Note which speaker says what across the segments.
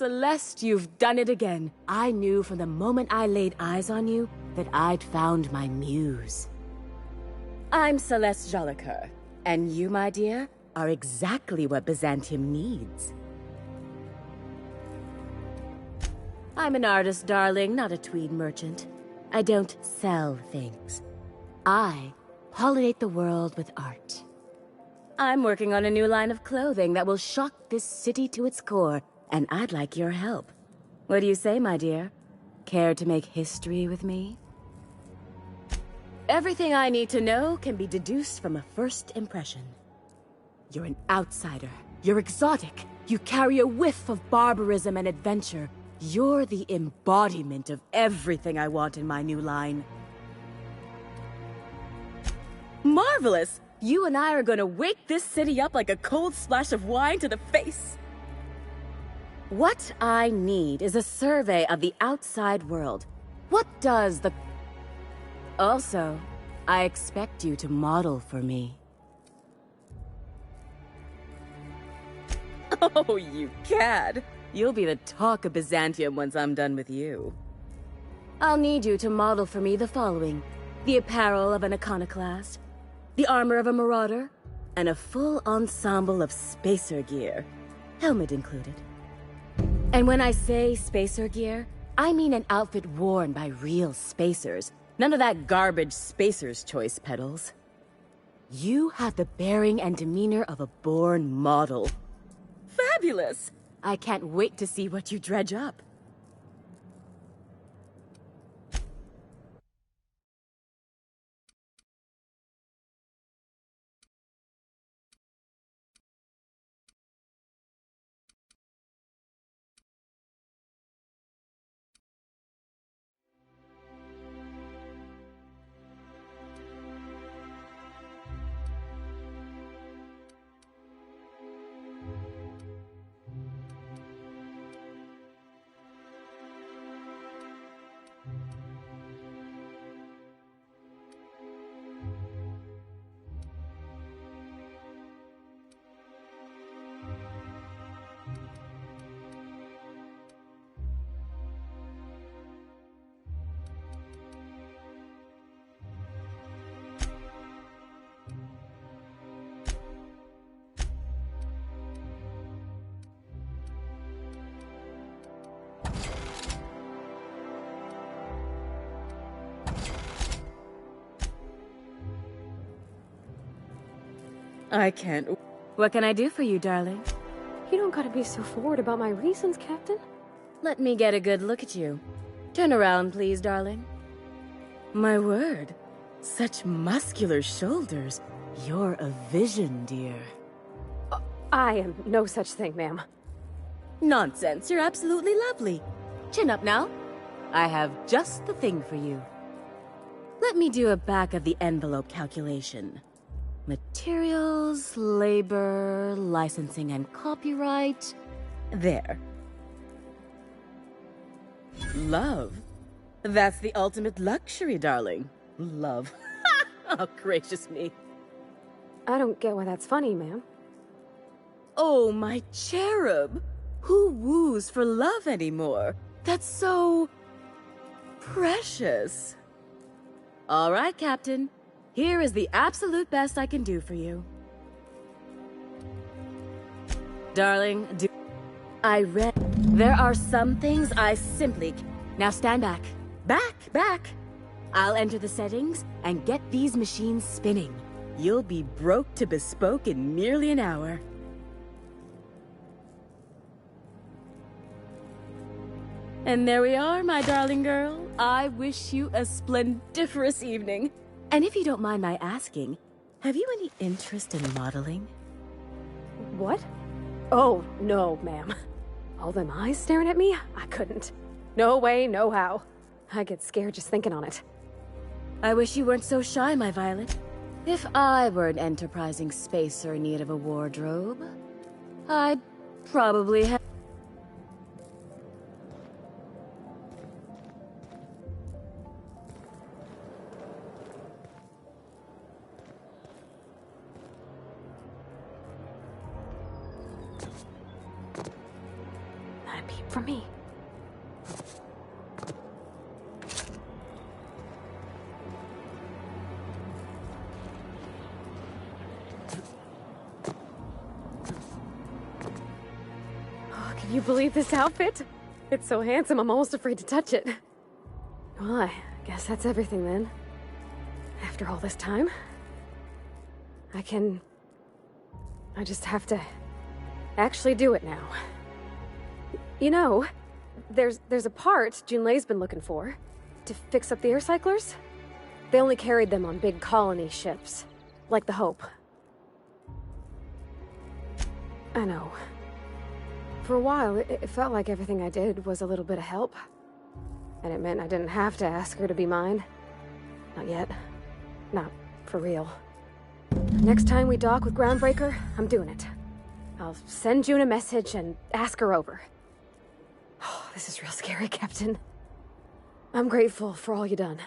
Speaker 1: Celeste, you've done it again. I knew from the moment I laid eyes on you that I'd found my muse. I'm Celeste Jolicoeur, and you, my dear, are exactly what Byzantium needs. I'm an artist, darling, not a tweed merchant. I don't sell things. I pollinate the world with art. I'm working on a new line of clothing that will shock this city to its core, and I'd like your help. What do you say, my dear? Care to make history with me? Everything I need to know can be deduced from a first impression. You're an outsider. You're exotic. You carry a whiff of barbarism and adventure. You're the embodiment of everything I want in my new line. Marvelous! You and I are gonna wake this city up like a cold splash of wine to the face. What I need is a survey of the outside world. What does the... Also, I expect you to model for me. Oh, you cad! You'll be the talk of Byzantium once I'm done with you. I'll need you to model for me the following: the apparel of an iconoclast, the armor of a marauder, and a full ensemble of spacer gear, helmet included. And when I say spacer gear, I mean an outfit worn by real spacers. None of that garbage spacer's choice pedals. You have the bearing and demeanor of a born model. Fabulous! I can't wait to see what you dredge up. I can't... What can I do for you, darling?
Speaker 2: You don't gotta be so forward about my reasons, Captain.
Speaker 1: Let me get a good look at you. Turn around, please, darling. My word. Such muscular shoulders. You're a vision, dear.
Speaker 2: I am no such thing, ma'am.
Speaker 1: Nonsense. You're absolutely lovely. Chin up now. I have just the thing for you. Let me do a back-of-the-envelope calculation. Materials, labor, licensing and copyright. There. Love. That's the ultimate luxury, darling. Love. Oh, gracious me.
Speaker 2: I don't get why that's funny, ma'am.
Speaker 1: Oh, my cherub. Who woos for love anymore? That's so... precious. All right, Captain. Here is the absolute best I can do for you. Darling, I read... There are some things I simply... Now stand back. Back! I'll enter the settings and get these machines spinning. You'll be broke to bespoke in merely an hour. And there we are, my darling girl. I wish you a splendiferous evening. And if you don't mind my asking, have you any interest in modeling?
Speaker 2: What? Oh, no, ma'am. All them eyes staring at me? I couldn't. No way, no how. I get scared just thinking on it.
Speaker 1: I wish you weren't so shy, my Violet. If I were an enterprising spacer in need of a wardrobe, I'd probably have...
Speaker 2: That'd be from me. Oh, can you believe this outfit? It's so handsome, I'm almost afraid to touch it. Well, I guess that's everything then. After all this time, I just have to actually do it now. You know, there's a part Junlei's been looking for to fix up the air cyclers. They only carried them on big colony ships, like the Hope. I know. For a while, it felt like everything I did was a little bit of help. And it meant I didn't have to ask her to be mine. Not yet. Not for real. Next time we dock with Groundbreaker, I'm doing it. I'll send June a message and ask her over. Oh, this is real scary, Captain. I'm grateful for all you done.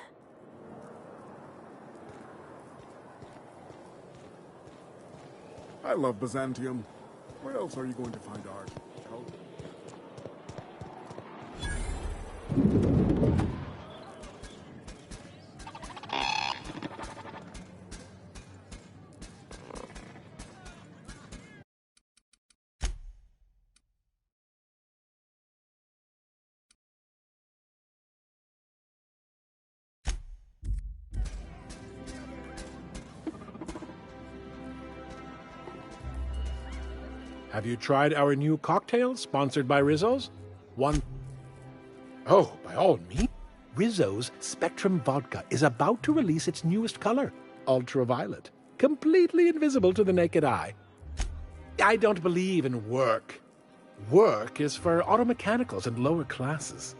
Speaker 3: I love Byzantium. Where else are you going to find art?
Speaker 4: Have you tried our new cocktail, sponsored by Rizzo's? Oh, by all means. Rizzo's Spectrum Vodka is about to release its newest color, ultraviolet, completely invisible to the naked eye. I don't believe in work. Work is for automechanicals and lower classes.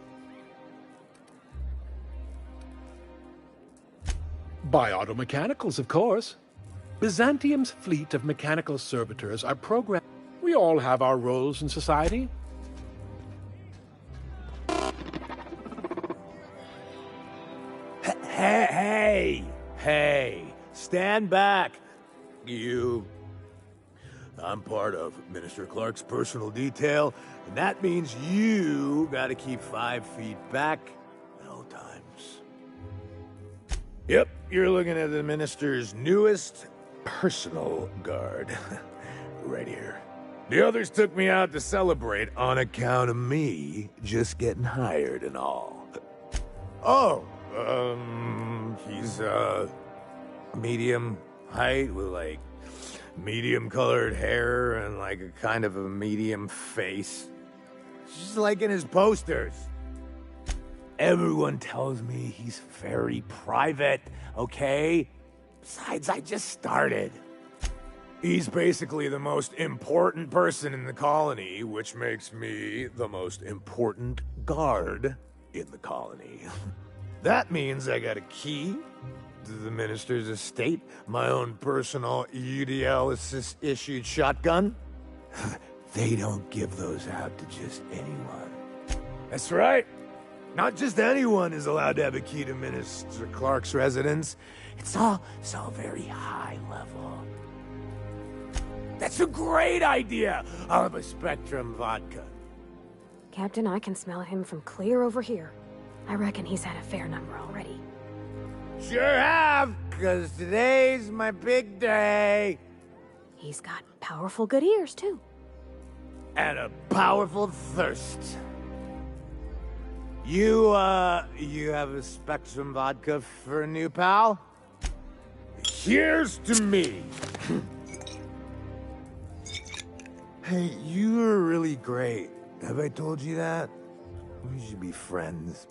Speaker 4: By automechanicals, of course. Byzantium's fleet of mechanical servitors are programmed. We all have our roles in society.
Speaker 5: Hey, stand back, you. I'm part of Minister Clark's personal detail, and that means you gotta keep 5 feet back at all times. Yep, you're looking at the Minister's newest personal guard. Right here. The others took me out to celebrate on account of me just getting hired and all. Oh, he's, medium height with, like, medium-colored hair and, like, a kind of a medium face. Just like in his posters. Everyone tells me he's very private, okay? Besides, I just started. He's basically the most important person in the colony, which makes me the most important guard in the colony. That means I got a key to the minister's estate, my own personal UDL-issued shotgun. They don't give those out to just anyone. That's right. Not just anyone is allowed to have a key to Minister Clark's residence. It's all very high level. That's a great idea! I'll have a Spectrum vodka.
Speaker 2: Captain, I can smell him from clear over here. I reckon he's had a fair number already.
Speaker 5: Sure have, because today's my big day.
Speaker 2: He's got powerful good ears, too.
Speaker 5: And a powerful thirst. You have a Spectrum vodka for a new pal? Here's to me. Hey, you are really great. Have I told you that? We should be friends.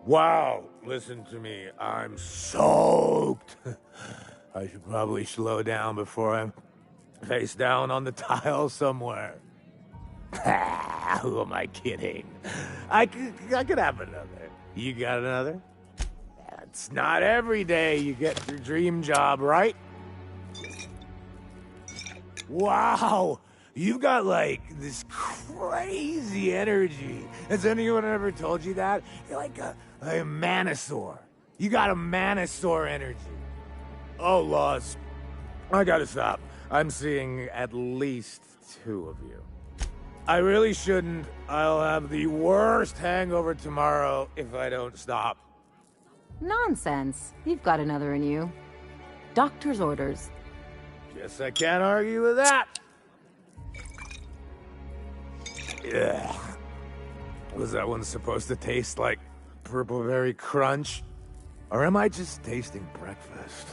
Speaker 5: Wow, listen to me. I'm soaked. I should probably slow down before I'm face down on the tile somewhere. Who am I kidding? I could have another. You got another? It's not every day you get your dream job, right? Wow! You've got, like, this crazy energy. Has anyone ever told you that? You're like a Manosaur. You got a Manosaur energy. Oh, Laws. I gotta stop. I'm seeing at least 2 of you. I really shouldn't. I'll have the worst hangover tomorrow if I don't stop.
Speaker 6: Nonsense. You've got another in you. Doctor's orders.
Speaker 5: Guess I can't argue with that. Yeah. Was that one supposed to taste like Purple Berry Crunch? Or am I just tasting breakfast?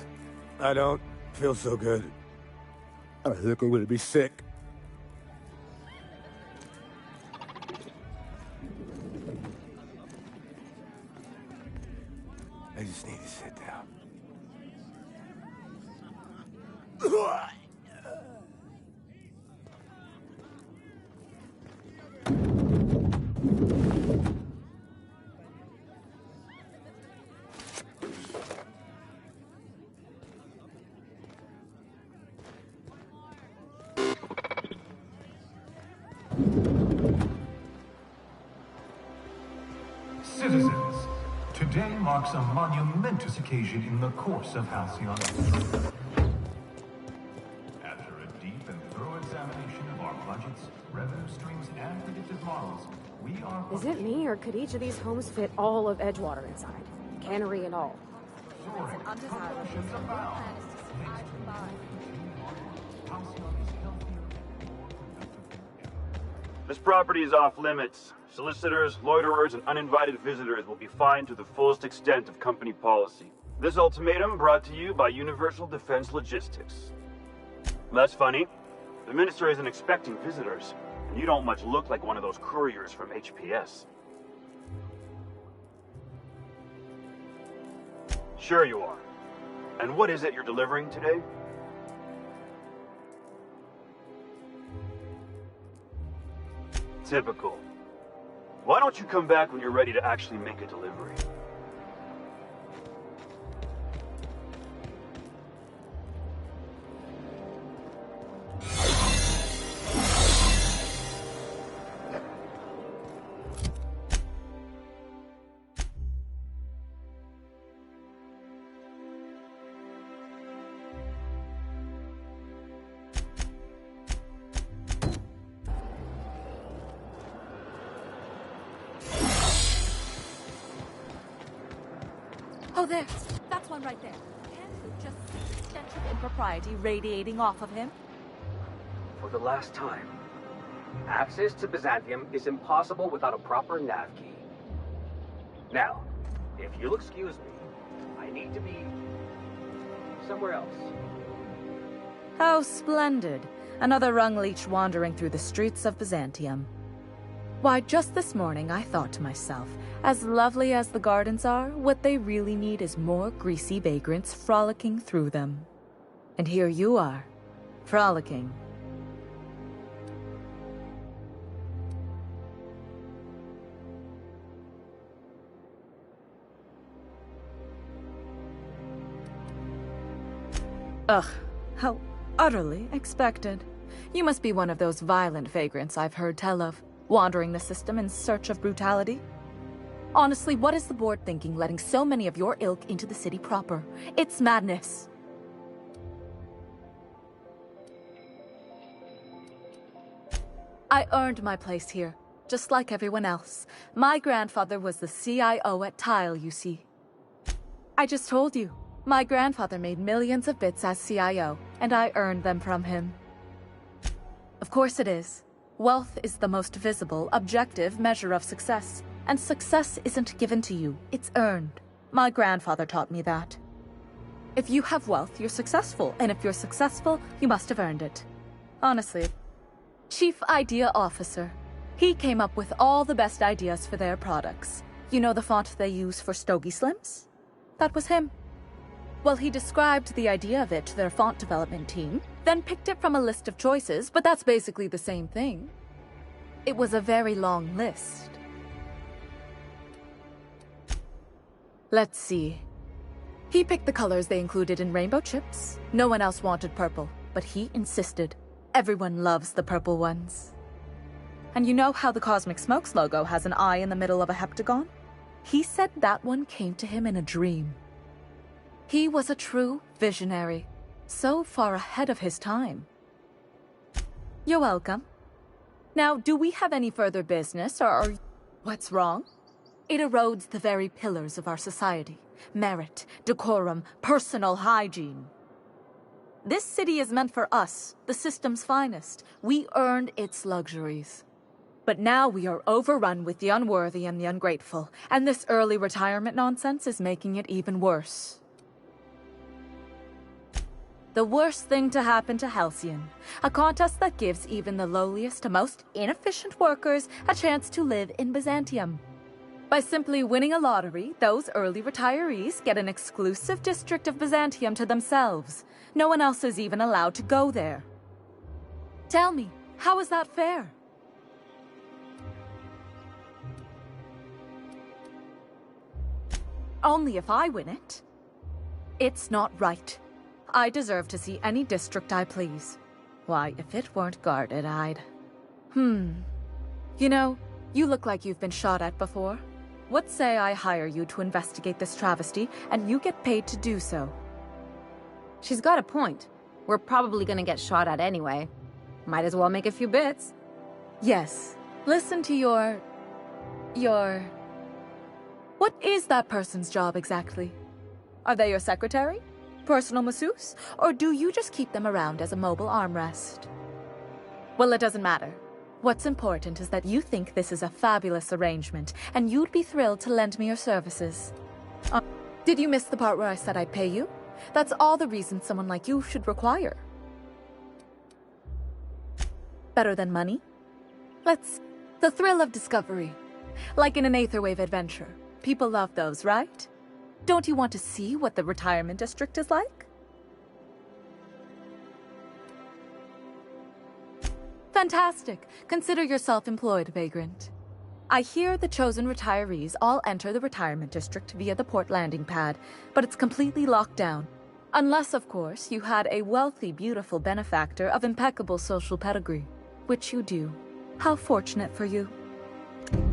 Speaker 5: I don't feel so good. I think I'm gonna be sick. I just need to sit down.
Speaker 7: Citizens, today marks a monumentous occasion in the course of Halcyon. After a deep and thorough examination of our budgets, revenue streams, and predictive models, we are...
Speaker 2: Is it me, or could each of these homes fit all of Edgewater inside? Cannery and all.
Speaker 7: soaring. Promotions abound. Halcyon is healthier and more productive than ever.
Speaker 8: This property is off limits. Solicitors, loiterers, and uninvited visitors will be fined to the fullest extent of company policy. This ultimatum brought to you by Universal Defense Logistics. That's funny. The minister isn't expecting visitors, and you don't much look like one of those couriers from HPS. Sure you are. And what is it you're delivering today? Typical. Why don't you come back when you're ready to actually make a delivery?
Speaker 9: Oh, there. That's one right there. Can't you just see the stench of impropriety radiating off of him?
Speaker 10: For the last time, access to Byzantium is impossible without a proper nav key. Now, if you'll excuse me, I need to be somewhere else.
Speaker 9: How splendid. Another rung leech wandering through the streets of Byzantium. Why, just this morning I thought to myself, as lovely as the gardens are, what they really need is more greasy vagrants frolicking through them. And here you are, frolicking. Ugh, how utterly expected. You must be one of those violent vagrants I've heard tell of, wandering the system in search of brutality. Honestly, what is the board thinking letting so many of your ilk into the city proper? It's madness. I earned my place here, just like everyone else. My grandfather was the CIO at Tile, you see. I just told you. My grandfather made millions of bits as CIO, and I earned them from him. Of course it is. Wealth is the most visible, objective measure of success. And success isn't given to you, it's earned. My grandfather taught me that. If you have wealth, you're successful, and if you're successful, you must have earned it. Honestly. Chief Idea Officer. He came up with all the best ideas for their products. You know the font they use for Stogie Slims? That was him. Well, he described the idea of it to their font development team, then picked it from a list of choices, but that's basically the same thing. It was a very long list. Let's see. He picked the colors they included in rainbow chips. No one else wanted purple, but he insisted. Everyone loves the purple ones. And you know how the Cosmic Smokes logo has an eye in the middle of a heptagon? He said that one came to him in a dream. He was a true visionary, so far ahead of his time. You're welcome. Now, do we have any further business, or what's wrong? It erodes the very pillars of our society. Merit, decorum, personal hygiene. This city is meant for us, the system's finest. We earned its luxuries. But now we are overrun with the unworthy and the ungrateful, and this early retirement nonsense is making it even worse. The worst thing to happen to Halcyon, a contest that gives even the lowliest and most inefficient workers a chance to live in Byzantium. By simply winning a lottery, those early retirees get an exclusive district of Byzantium to themselves. No one else is even allowed to go there. Tell me, how is that fair? Only if I win it. It's not right. I deserve to see any district I please. Why, if it weren't guarded, I'd... You know, you look like you've been shot at before. What say I hire you to investigate this travesty, and you get paid to do so?
Speaker 6: She's got a point. We're probably gonna get shot at anyway. Might as well make a few bits.
Speaker 9: Yes. Listen to your... What is that person's job exactly? Are they your secretary? Personal masseuse? Or do you just keep them around as a mobile armrest? Well, it doesn't matter. What's important is that you think this is a fabulous arrangement, and you'd be thrilled to lend me your services. Did you miss the part where I said I'd pay you? That's all the reason someone like you should require. Better than money? The thrill of discovery. Like in an Aetherwave adventure. People love those, right? Don't you want to see what the retirement district is like? Fantastic. Consider yourself employed, vagrant. I hear the chosen retirees all enter the retirement district via the port landing pad, but it's completely locked down. Unless, of course, you had a wealthy, beautiful benefactor of impeccable social pedigree. Which you do. How fortunate for you.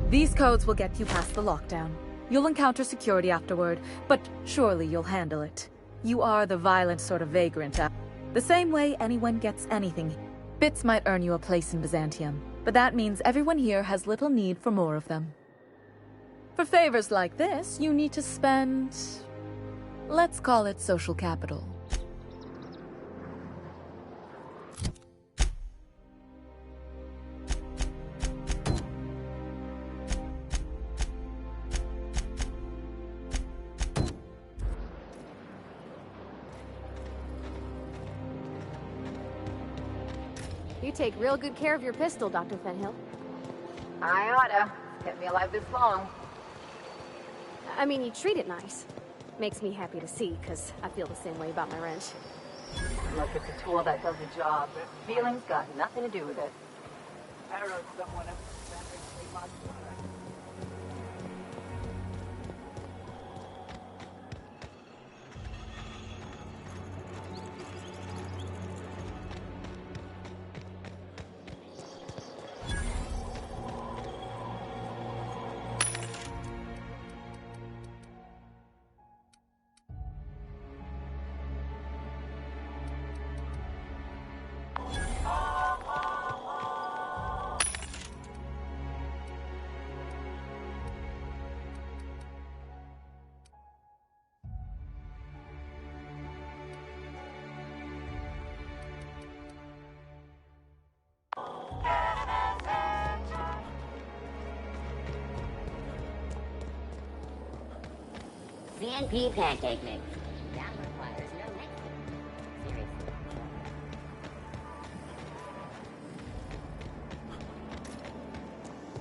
Speaker 9: These codes will get you past the lockdown. You'll encounter security afterward, but surely you'll handle it. You are the violent sort of vagrant. The same way anyone gets anything. Bits might earn you a place in Byzantium, but that means everyone here has little need for more of them. For favors like this, you need to spend... let's call it social capital.
Speaker 2: You take real good care of your pistol, Dr. Fenhill.
Speaker 6: I oughta. Kept me alive this long.
Speaker 2: I mean, you treat it nice. Makes me happy to see, because I feel the same way about my wrench.
Speaker 6: Look, it's a tool that does the job. Feelings got nothing to do with it.
Speaker 11: CNP pancake mix. That requires no mixing. Seriously.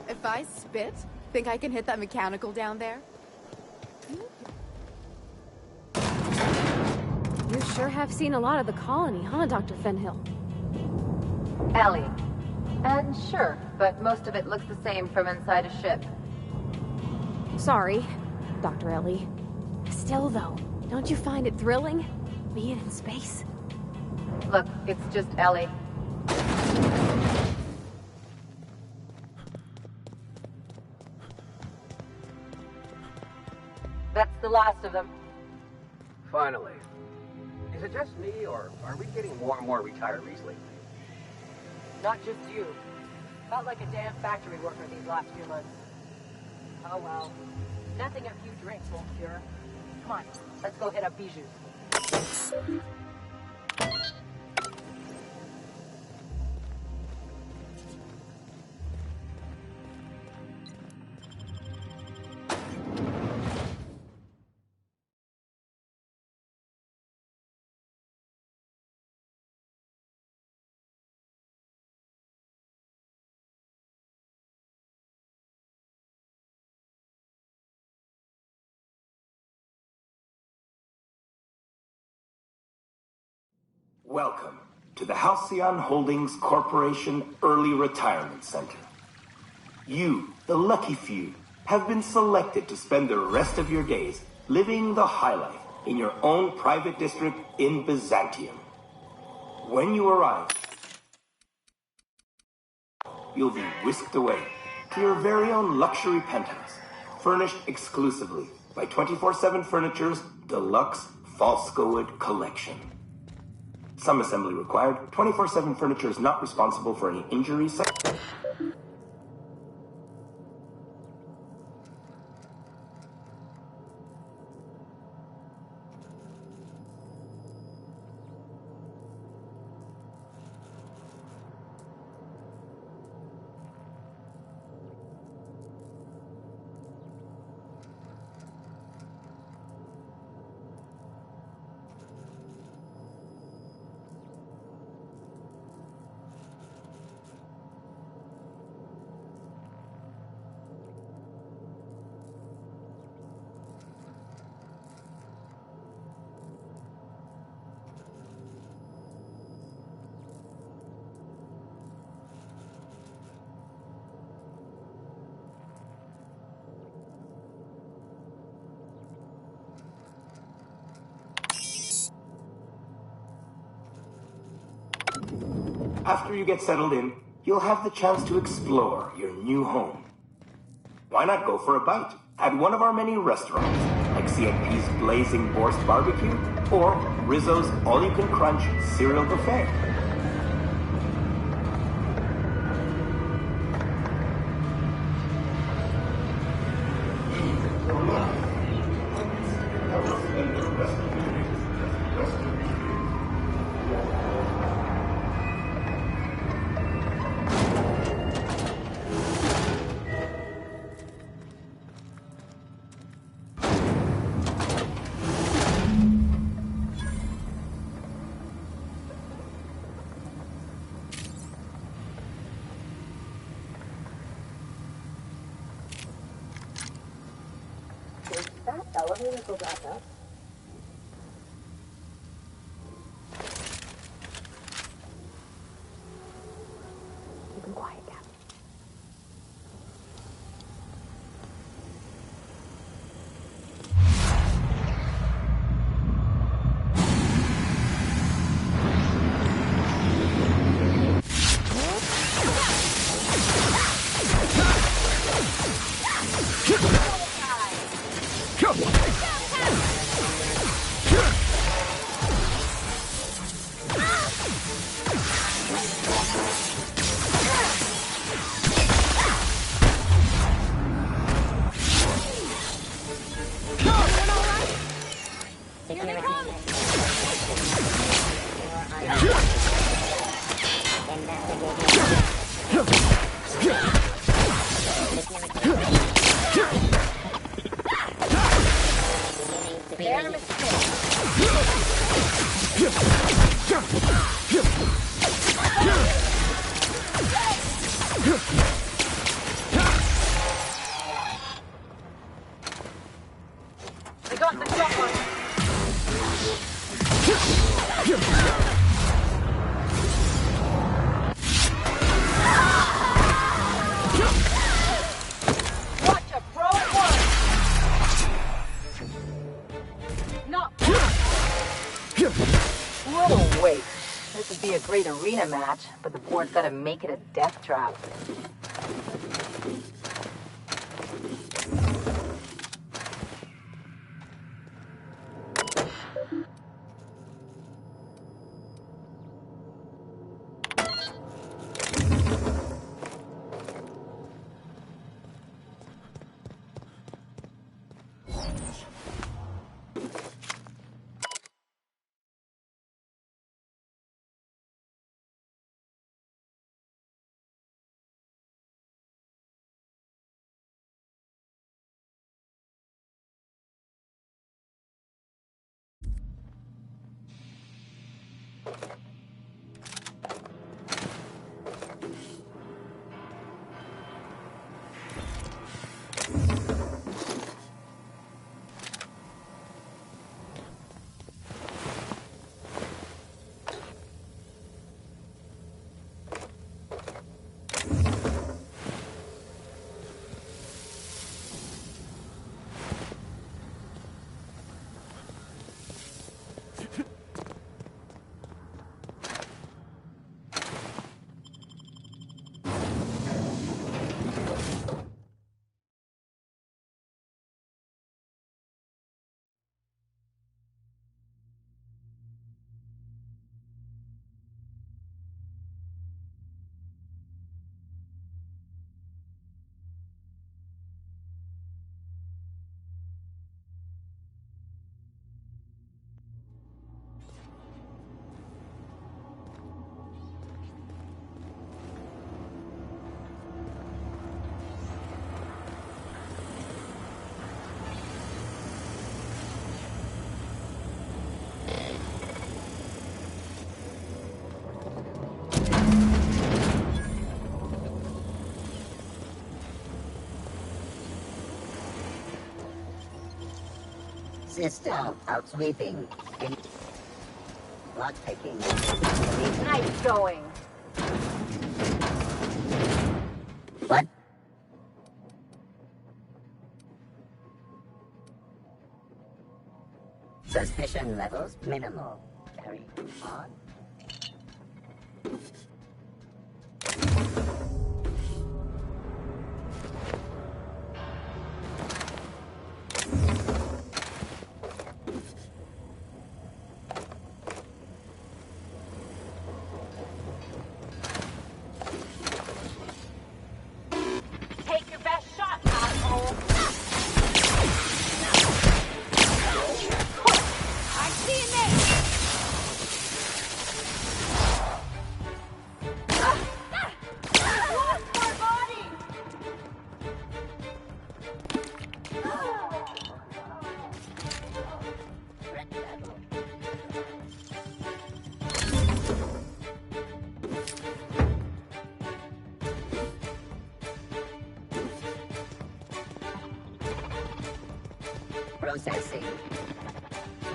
Speaker 12: If I spit, think I can hit that mechanical down there?
Speaker 2: You sure have seen a lot of the colony, huh, Dr. Fenhill?
Speaker 6: Ellie. And sure, but most of it looks the same from inside a ship.
Speaker 2: Sorry, Dr. Ellie. Still, though, don't you find it thrilling? Being in space?
Speaker 6: Look, it's just Ellie. That's the last of them.
Speaker 10: Finally. Is it just me, or are we getting more and more retirees lately?
Speaker 6: Not just you.
Speaker 13: Felt like a damn factory worker these last few months. Oh well. Nothing a few drinks won't cure. Come on, let's go hit up Bijou's.
Speaker 14: Welcome to the Halcyon Holdings Corporation Early Retirement Center. You, the lucky few, have been selected to spend the rest of your days living the high life in your own private district in Byzantium. When you arrive, you'll be whisked away to your very own luxury penthouse, furnished exclusively by 24/7 Furniture's deluxe Falscowood collection. Some assembly required. 24/7 Furniture is not responsible for any injuries. After you get settled in, you'll have the chance to explore your new home. Why not go for a bite at one of our many restaurants, like CNP's Blazing Borscht Barbecue or Rizzo's All-You-Can-Crunch Cereal Buffet?
Speaker 13: Elevator go back up. Keep him quiet, Cap. I got the shotgun. Watch a pro at work. Not. Whoa, wait. This would be a great arena match, but the board's gotta make it a death trap.
Speaker 11: System outsweeping. Lock picking.
Speaker 13: Nice going.
Speaker 11: What? Suspicion levels minimal. Carry on.
Speaker 13: Take your best shot, asshole. I see you there. Lost my body.
Speaker 11: Processing.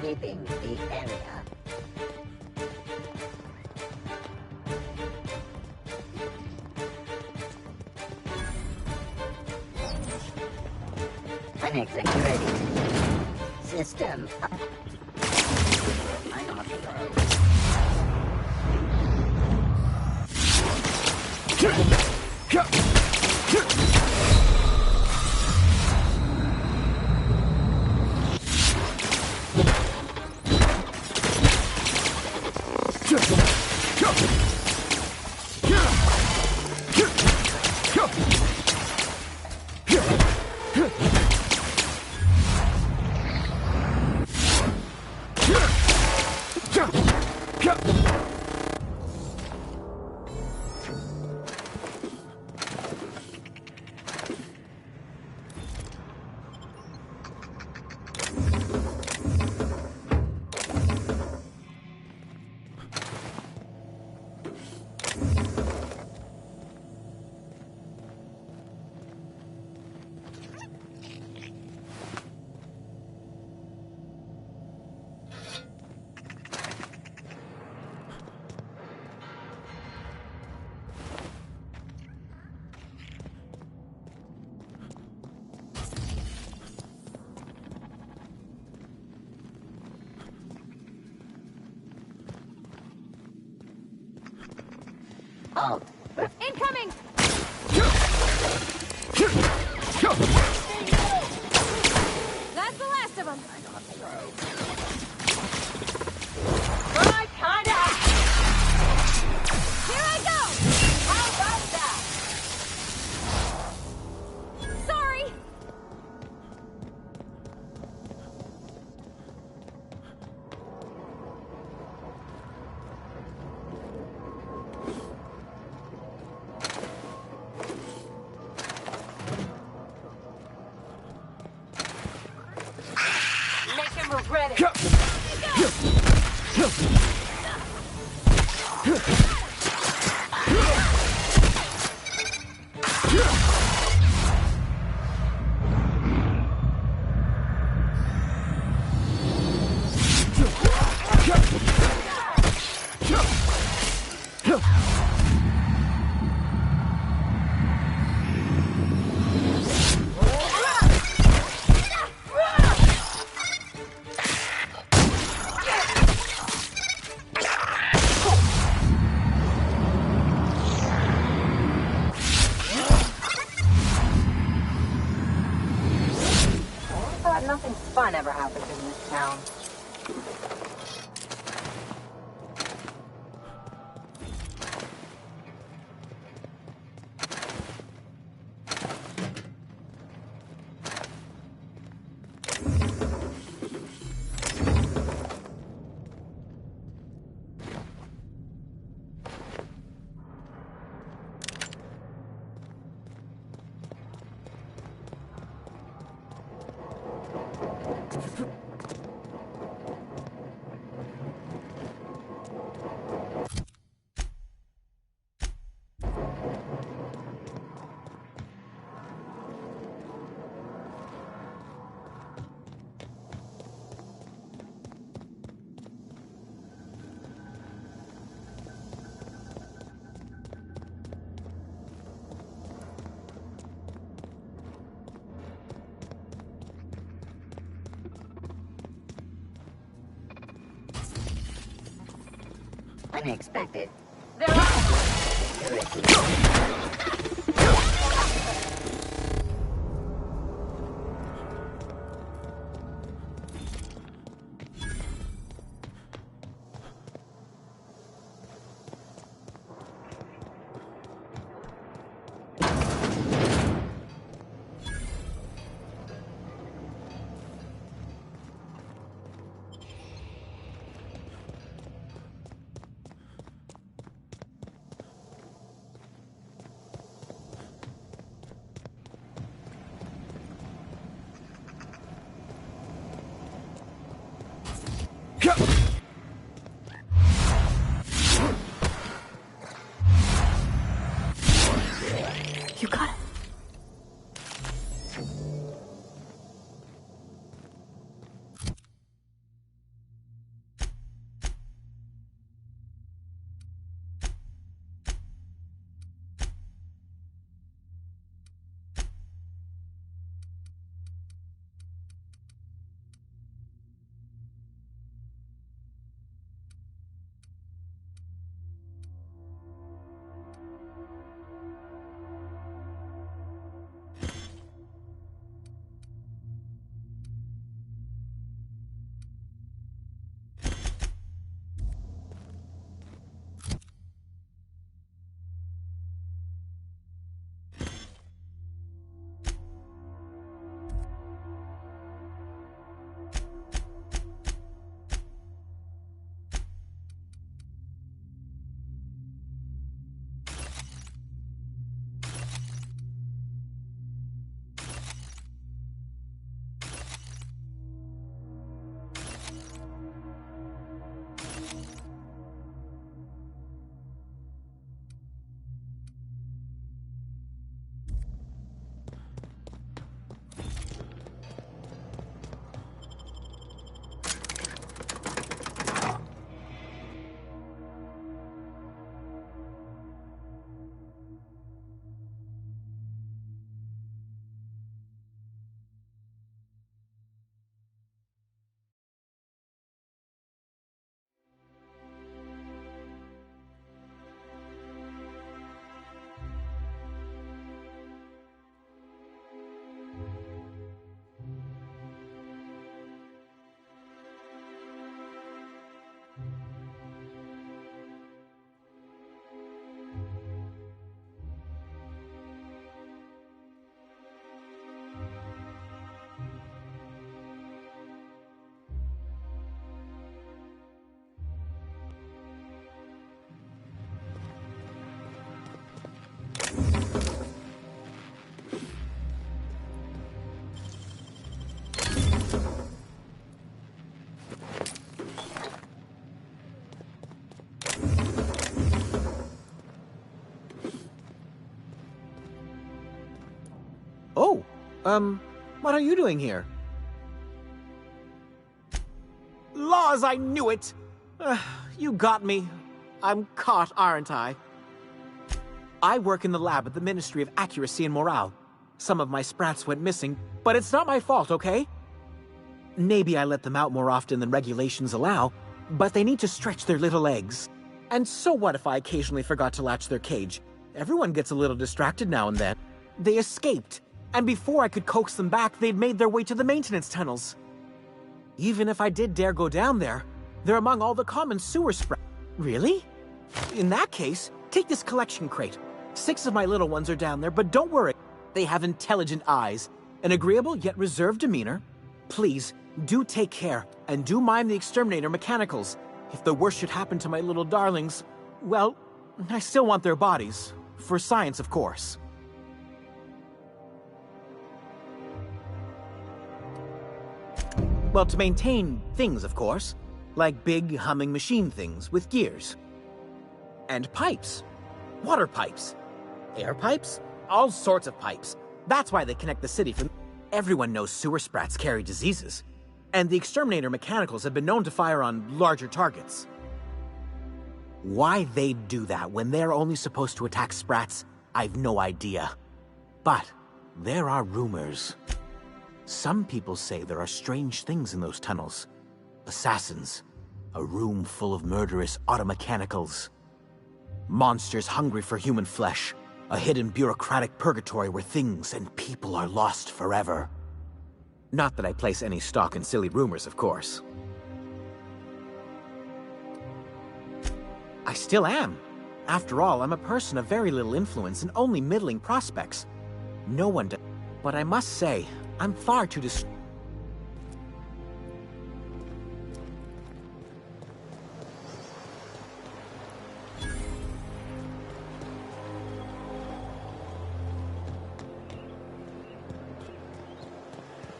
Speaker 11: Sweeping the area. Connect security. System up. Unauthorized. Halt.
Speaker 13: Incoming! That's the last of them. Right, kinda. Here I go. How about that? Sorry. Armor ready. Nothing fun ever happens in this town.
Speaker 11: Unexpected.
Speaker 13: They're up!
Speaker 15: What are you doing here? Laws, I knew it! You got me. I'm caught, aren't I? I work in the lab at the Ministry of Accuracy and Morale. Some of my sprats went missing, but it's not my fault, okay? Maybe I let them out more often than regulations allow, but they need to stretch their little legs. And so what if I occasionally forgot to latch their cage? Everyone gets a little distracted now and then. They escaped, and before I could coax them back, they'd made their way to the maintenance tunnels. Even if I did dare go down there, they're among all the common sewer sprats. Really? In that case, take this collection crate. 6 of my little ones are down there, but don't worry. They have intelligent eyes, an agreeable yet reserved demeanor. Please, do take care, and do mind the exterminator mechanicals. If the worst should happen to my little darlings, well, I still want their bodies. For science, of course. Well, to maintain things, of course. Like big, humming machine things with gears. And pipes. Water pipes. Air pipes. All sorts of pipes. That's why they connect the city from... Everyone knows sewer sprats carry diseases. And the exterminator mechanicals have been known to fire on larger targets. Why they'd do that when they're only supposed to attack sprats, I've no idea. But there are rumors. Some people say there are strange things in those tunnels. Assassins. A room full of murderous automechanicals. Monsters hungry for human flesh. A hidden bureaucratic purgatory where things and people are lost forever. Not that I place any stock in silly rumors, of course. I still am. After all, I'm a person of very little influence and only middling prospects. No one does. But I must say, I'm far too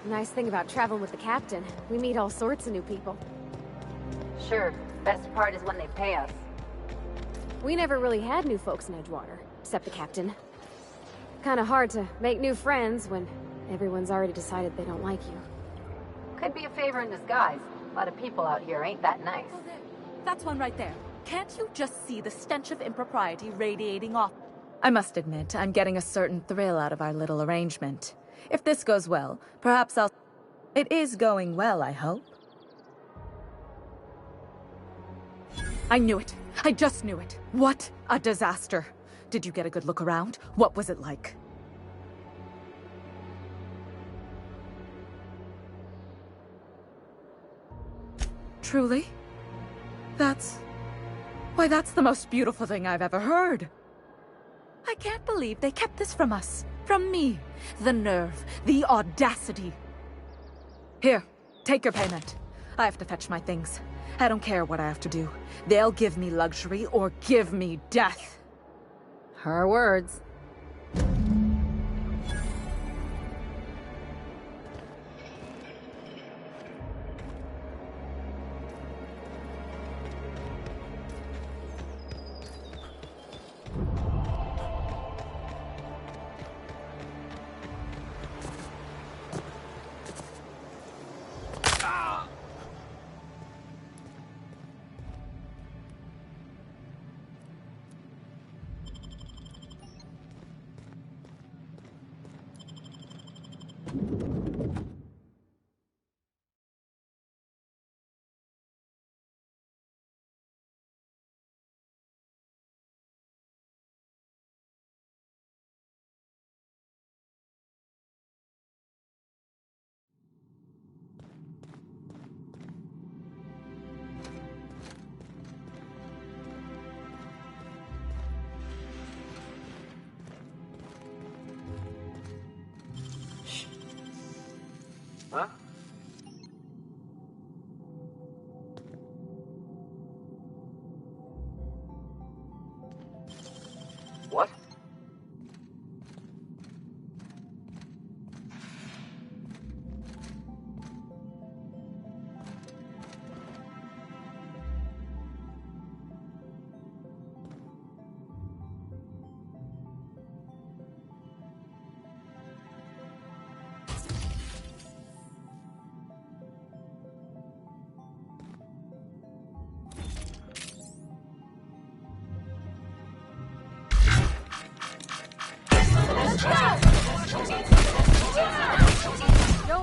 Speaker 2: Nice thing about traveling with the captain. We meet all sorts of new people.
Speaker 13: Sure. Best part is when they pay us.
Speaker 2: We never really had new folks in Edgewater, except the captain. Kinda hard to make new friends when everyone's already decided they don't like you.
Speaker 13: Could be a favor in disguise. A lot of people out here ain't that nice.
Speaker 9: That's one right there. Can't you just see the stench of impropriety radiating off? I must admit, I'm getting a certain thrill out of our little arrangement. If this goes well, perhaps I'll... It is going well, I hope. I knew it. I just knew it. What a disaster. Did you get a good look around? What was it like? Truly? Why, that's the most beautiful thing I've ever heard. I can't believe they kept this from us. From me. The nerve. The audacity. Here, take your payment. I have to fetch my things. I don't care what I have to do. They'll give me luxury or give me death.
Speaker 6: Her words.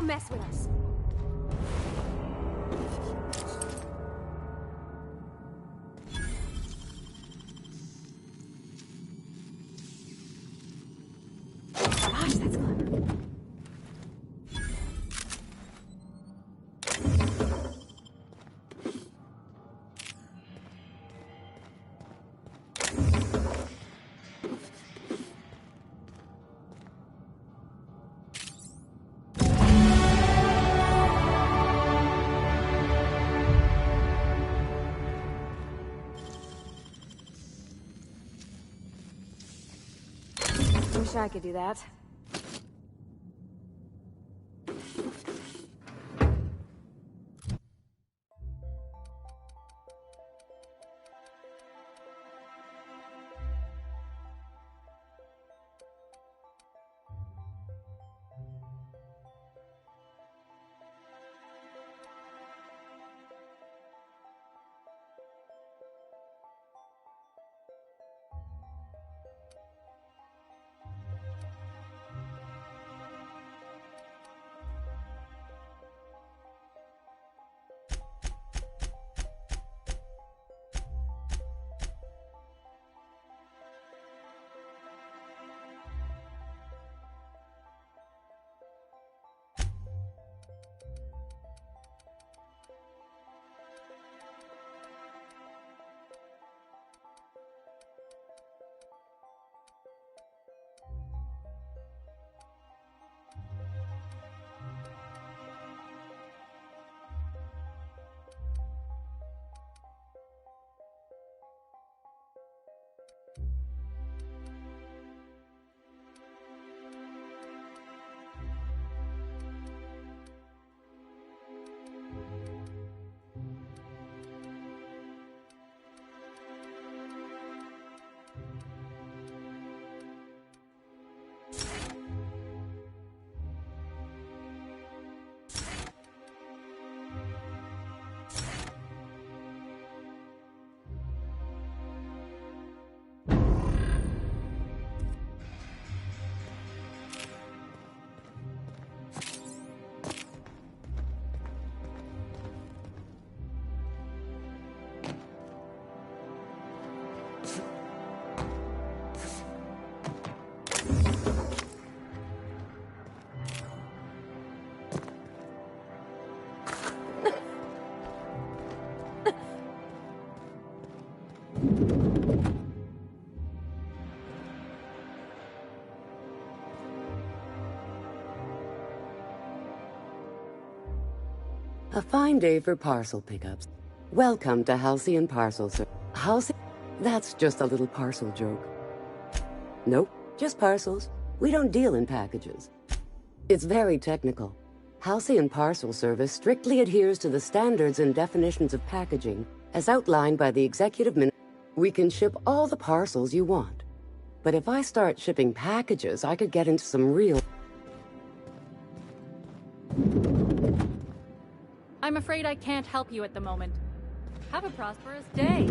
Speaker 2: Don't mess with us. Gosh, that's clever. Wish I could do that.
Speaker 16: A fine day for parcel pickups. Welcome to Halcyon Parcel Service. Halcyon? That's just a little parcel joke. Nope, just parcels. We don't deal in packages. It's very technical. Halcyon Parcel Service strictly adheres to the standards and definitions of packaging as outlined by the Executive Minister. We can ship all the parcels you want. But if I start shipping packages, I could get into some real...
Speaker 17: I'm afraid I can't help you at the moment. Have a prosperous day.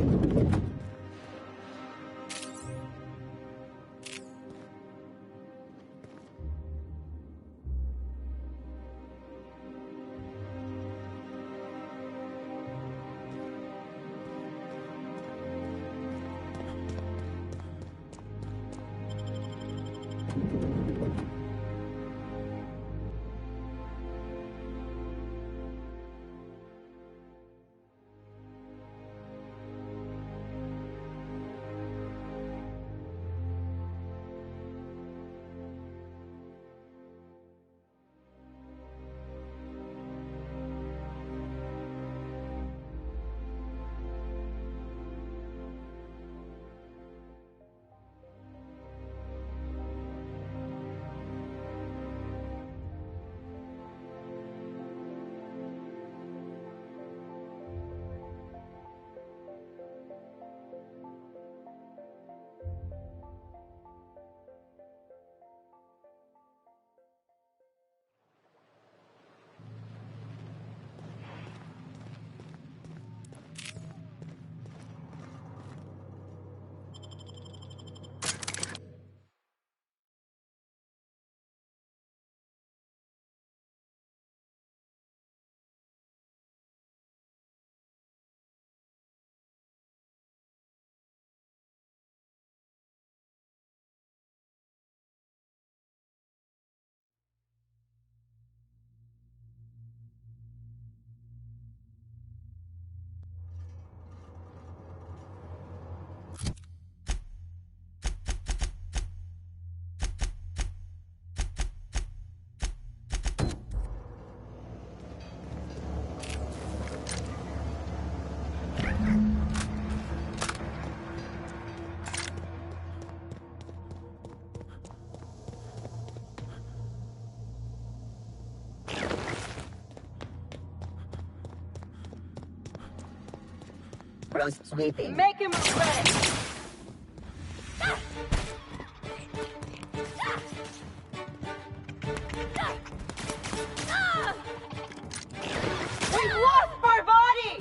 Speaker 11: Sweeping.
Speaker 13: Make him regret it! We've lost Parvati!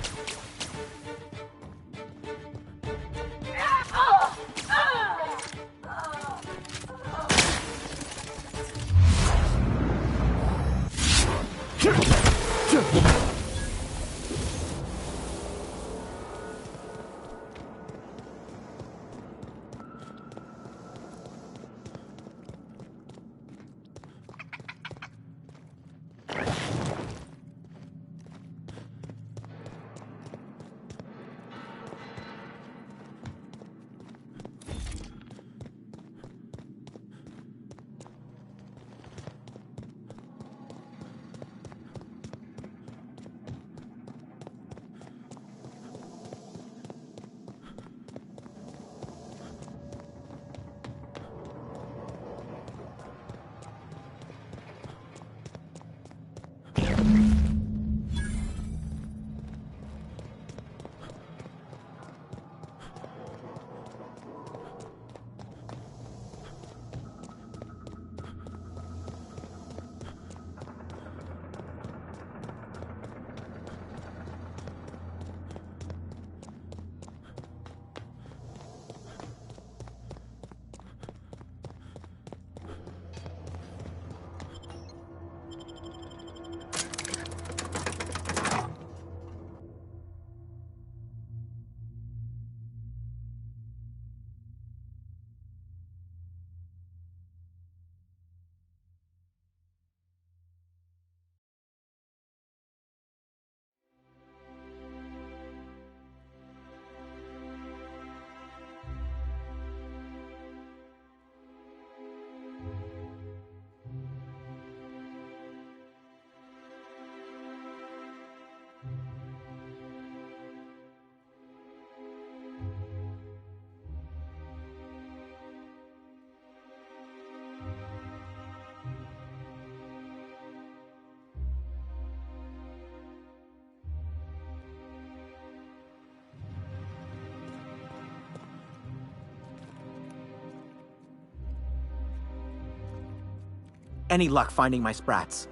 Speaker 15: Any luck finding my sprats?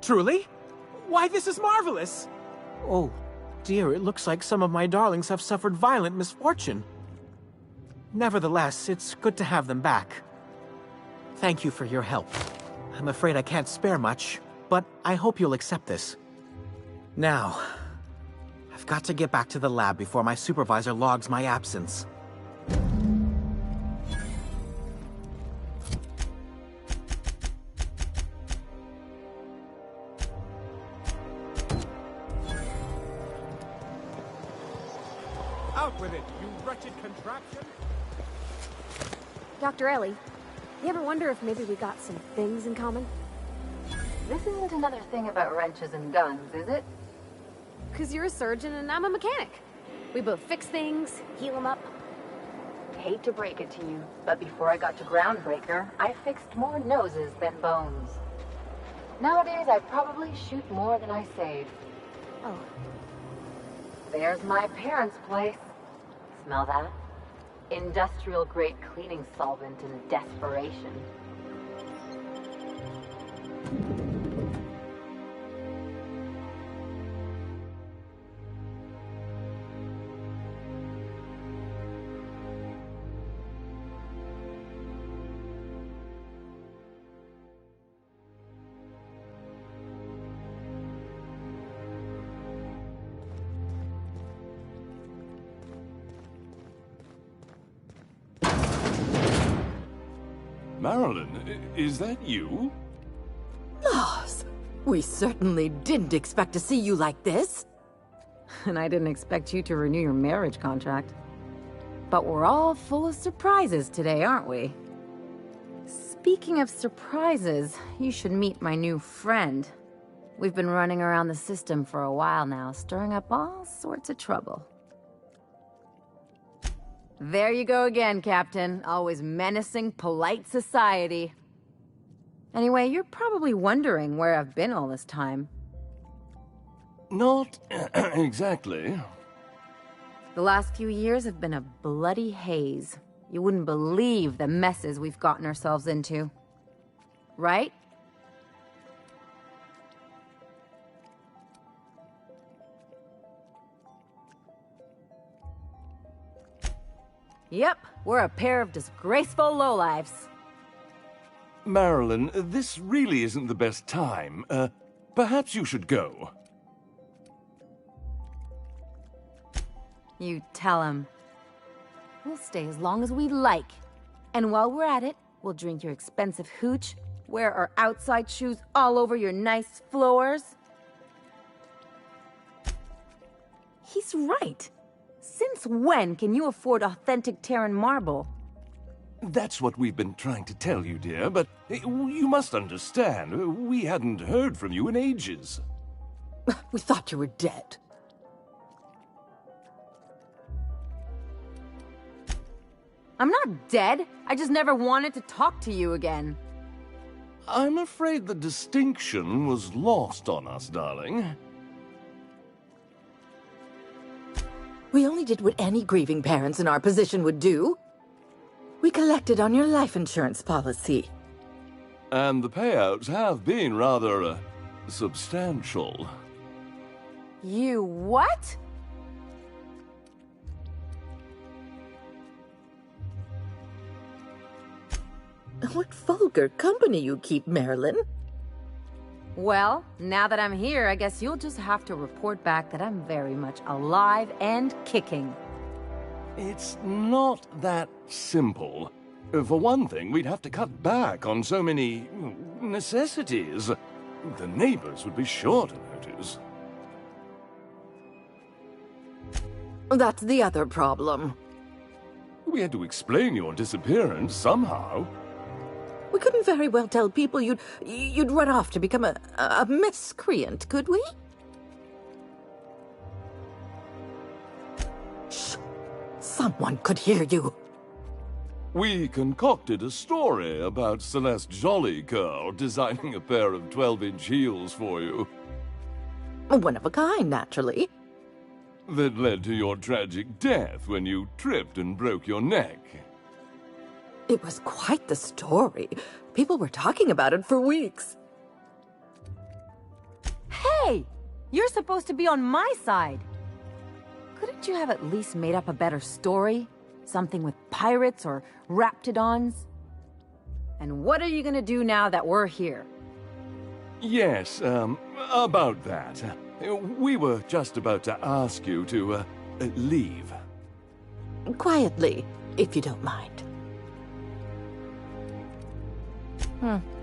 Speaker 15: Truly? Why, this is marvelous! Oh, dear, it looks like some of my darlings have suffered violent misfortune. Nevertheless, it's good to have them back. Thank you for your help. I'm afraid I can't spare much, but I hope you'll accept this. Now, I've got to get back to the lab before my supervisor logs my absence.
Speaker 4: Out with it, you wretched contraption!
Speaker 2: Dr. Ellie, you ever wonder if maybe we got some things in common?
Speaker 13: This isn't another thing about wrenches and guns, is it?
Speaker 2: 'Cause you're a surgeon and I'm a mechanic. We both fix things, heal them up.
Speaker 13: Hate to break it to you, but before I got to Groundbreaker, I fixed more noses than bones. Nowadays, I probably shoot more than I save.
Speaker 2: Oh.
Speaker 13: There's my parents' place. Smell that? Industrial-grade cleaning solvent in desperation.
Speaker 18: Marilyn, is that you?
Speaker 6: Laws, we certainly didn't expect to see you like this. And I didn't expect you to renew your marriage contract. But we're all full of surprises today, aren't we? Speaking of surprises, you should meet my new friend. We've been running around the system for a while now, stirring up all sorts of trouble. There you go again, Captain. Always menacing polite society. Anyway, you're probably wondering where I've been all this time.
Speaker 18: Not exactly.
Speaker 6: The last few years have been a bloody haze. You wouldn't believe the messes we've gotten ourselves into. Right? Yep, we're a pair of disgraceful lowlifes.
Speaker 18: Marilyn, this really isn't the best time. Perhaps you should go.
Speaker 6: You tell him. We'll stay as long as we like. And while we're at it, we'll drink your expensive hooch, wear our outside shoes all over your nice floors. He's right. Since when can you afford authentic Terran marble?
Speaker 18: That's what we've been trying to tell you, dear, but you must understand, we hadn't heard from you in ages.
Speaker 6: We thought you were dead. I'm not dead. I just never wanted to talk to you again.
Speaker 18: I'm afraid the distinction was lost on us, darling.
Speaker 19: We only did what any grieving parents in our position would do. We collected on your life insurance policy.
Speaker 18: And the payouts have been rather, substantial.
Speaker 6: You what?
Speaker 19: What vulgar company you keep, Marilyn.
Speaker 6: Well, now that I'm here, I guess you'll just have to report back that I'm very much alive and kicking.
Speaker 18: It's not that simple. For one thing, we'd have to cut back on so many necessities. The neighbors would be sure to notice.
Speaker 19: That's the other problem.
Speaker 18: We had to explain your disappearance somehow.
Speaker 19: We couldn't very well tell people you'd run off to become a miscreant, could we? Shh! Someone could hear you.
Speaker 18: We concocted a story about Celeste Jollycurl designing a pair of 12-inch heels for you.
Speaker 19: One of a kind, naturally.
Speaker 18: That led to your tragic death when you tripped and broke your neck.
Speaker 19: It was quite the story. People were talking about it for weeks.
Speaker 6: Hey! You're supposed to be on my side. Couldn't you have at least made up a better story? Something with pirates or raptidons? And what are you gonna do now that we're here?
Speaker 18: Yes, about that. We were just about to ask you to, leave.
Speaker 19: Quietly, if you don't mind.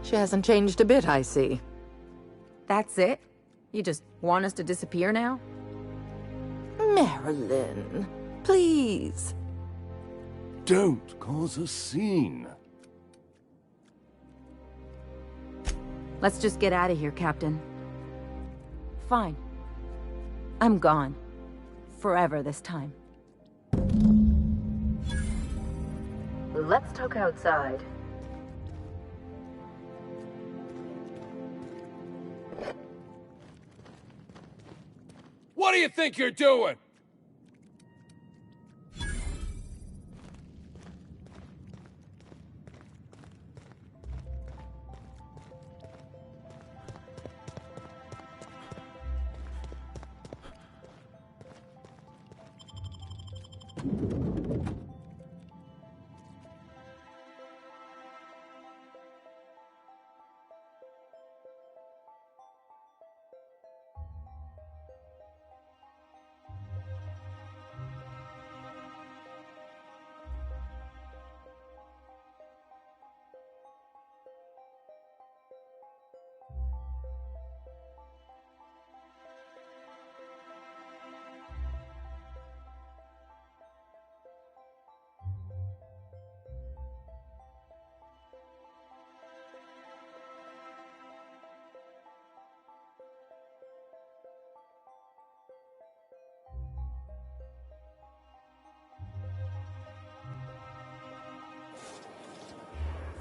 Speaker 19: She hasn't changed a bit, I see.
Speaker 6: That's it? You just want us to disappear now?
Speaker 19: Marilyn, please.
Speaker 18: Don't cause a scene.
Speaker 6: Let's just get out of here, Captain. Fine. I'm gone. Forever this time.
Speaker 19: Let's talk outside.
Speaker 5: What do you think you're doing?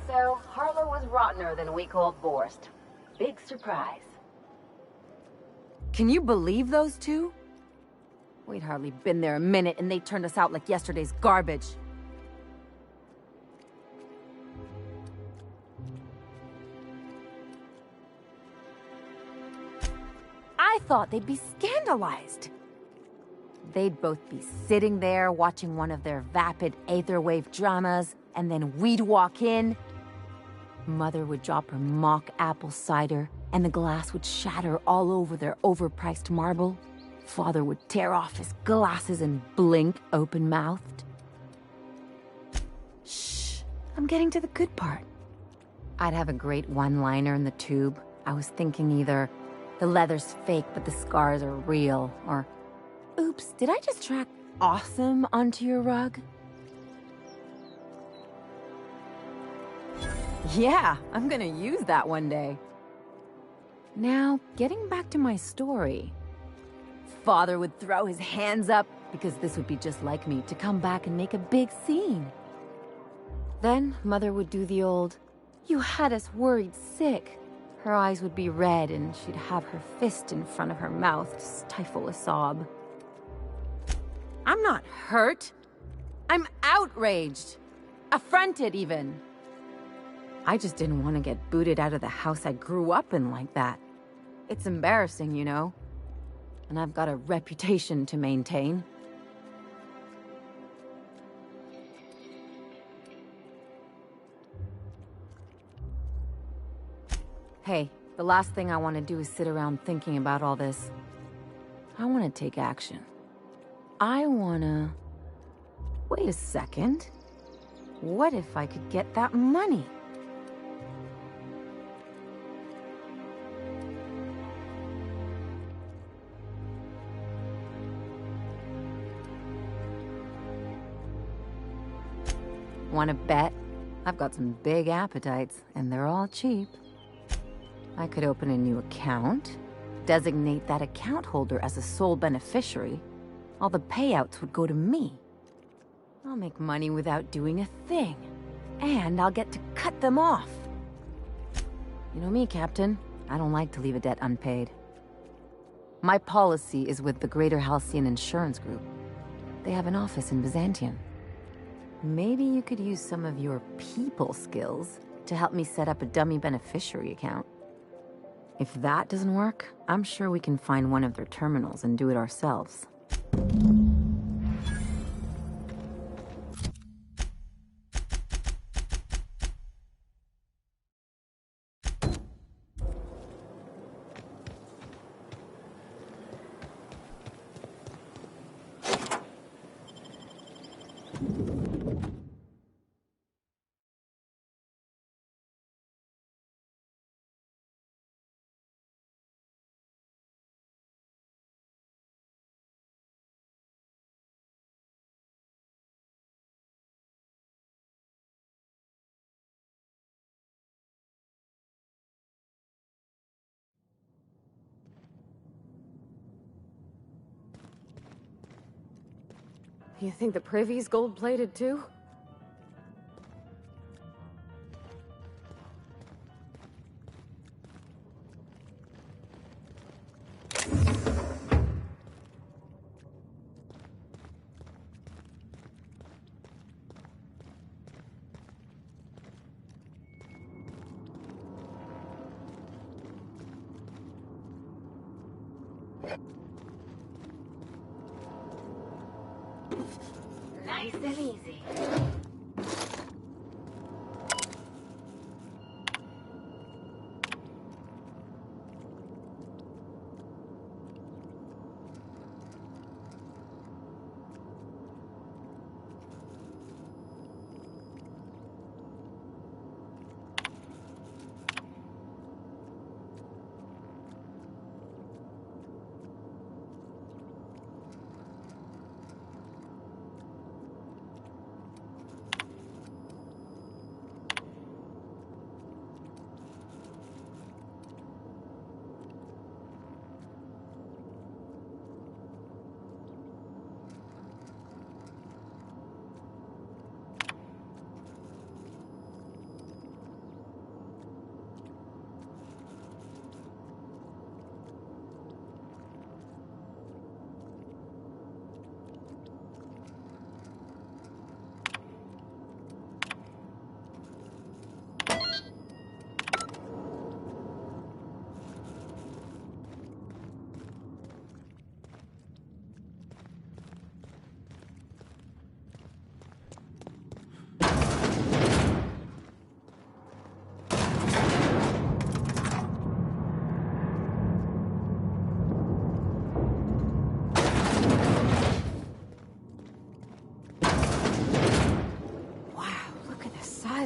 Speaker 13: So, Harlow was rottener than a week-old Borst. Big surprise.
Speaker 6: Can you believe those two? We'd hardly been there a minute and they turned us out like yesterday's garbage. I thought they'd be scandalized. They'd both be sitting there watching one of their vapid aetherwave dramas, and then we'd walk in. Mother would drop her mock apple cider, and the glass would shatter all over their overpriced marble. Father would tear off his glasses and blink open-mouthed. Shh, I'm getting to the good part. I'd have a great one-liner in the tube. I was thinking either, the leather's fake but the scars are real, or, oops, did I just track awesome onto your rug? Yeah, I'm gonna use that one day. Now, getting back to my story. Father would throw his hands up, because this would be just like me, to come back and make a big scene. Then, Mother would do the old, "You had us worried sick." Her eyes would be red, and she'd have her fist in front of her mouth to stifle a sob. I'm not hurt. I'm outraged. Affronted, even. I just didn't want to get booted out of the house I grew up in like that. It's embarrassing, you know. And I've got a reputation to maintain. Hey, the last thing I want to do is sit around thinking about all this. I want to take action. I want to... Wait a second. What if I could get that money? Want to bet? I've got some big appetites, and they're all cheap. I could open a new account, designate that account holder as a sole beneficiary. All the payouts would go to me. I'll make money without doing a thing. And I'll get to cut them off. You know me, Captain. I don't like to leave a debt unpaid. My policy is with the Greater Halcyon Insurance Group. They have an office in Byzantium. Maybe you could use some of your people skills to help me set up a dummy beneficiary account. If that doesn't work, I'm sure we can find one of their terminals and do it ourselves.
Speaker 2: You think the privy's gold-plated too?
Speaker 1: Nice and easy.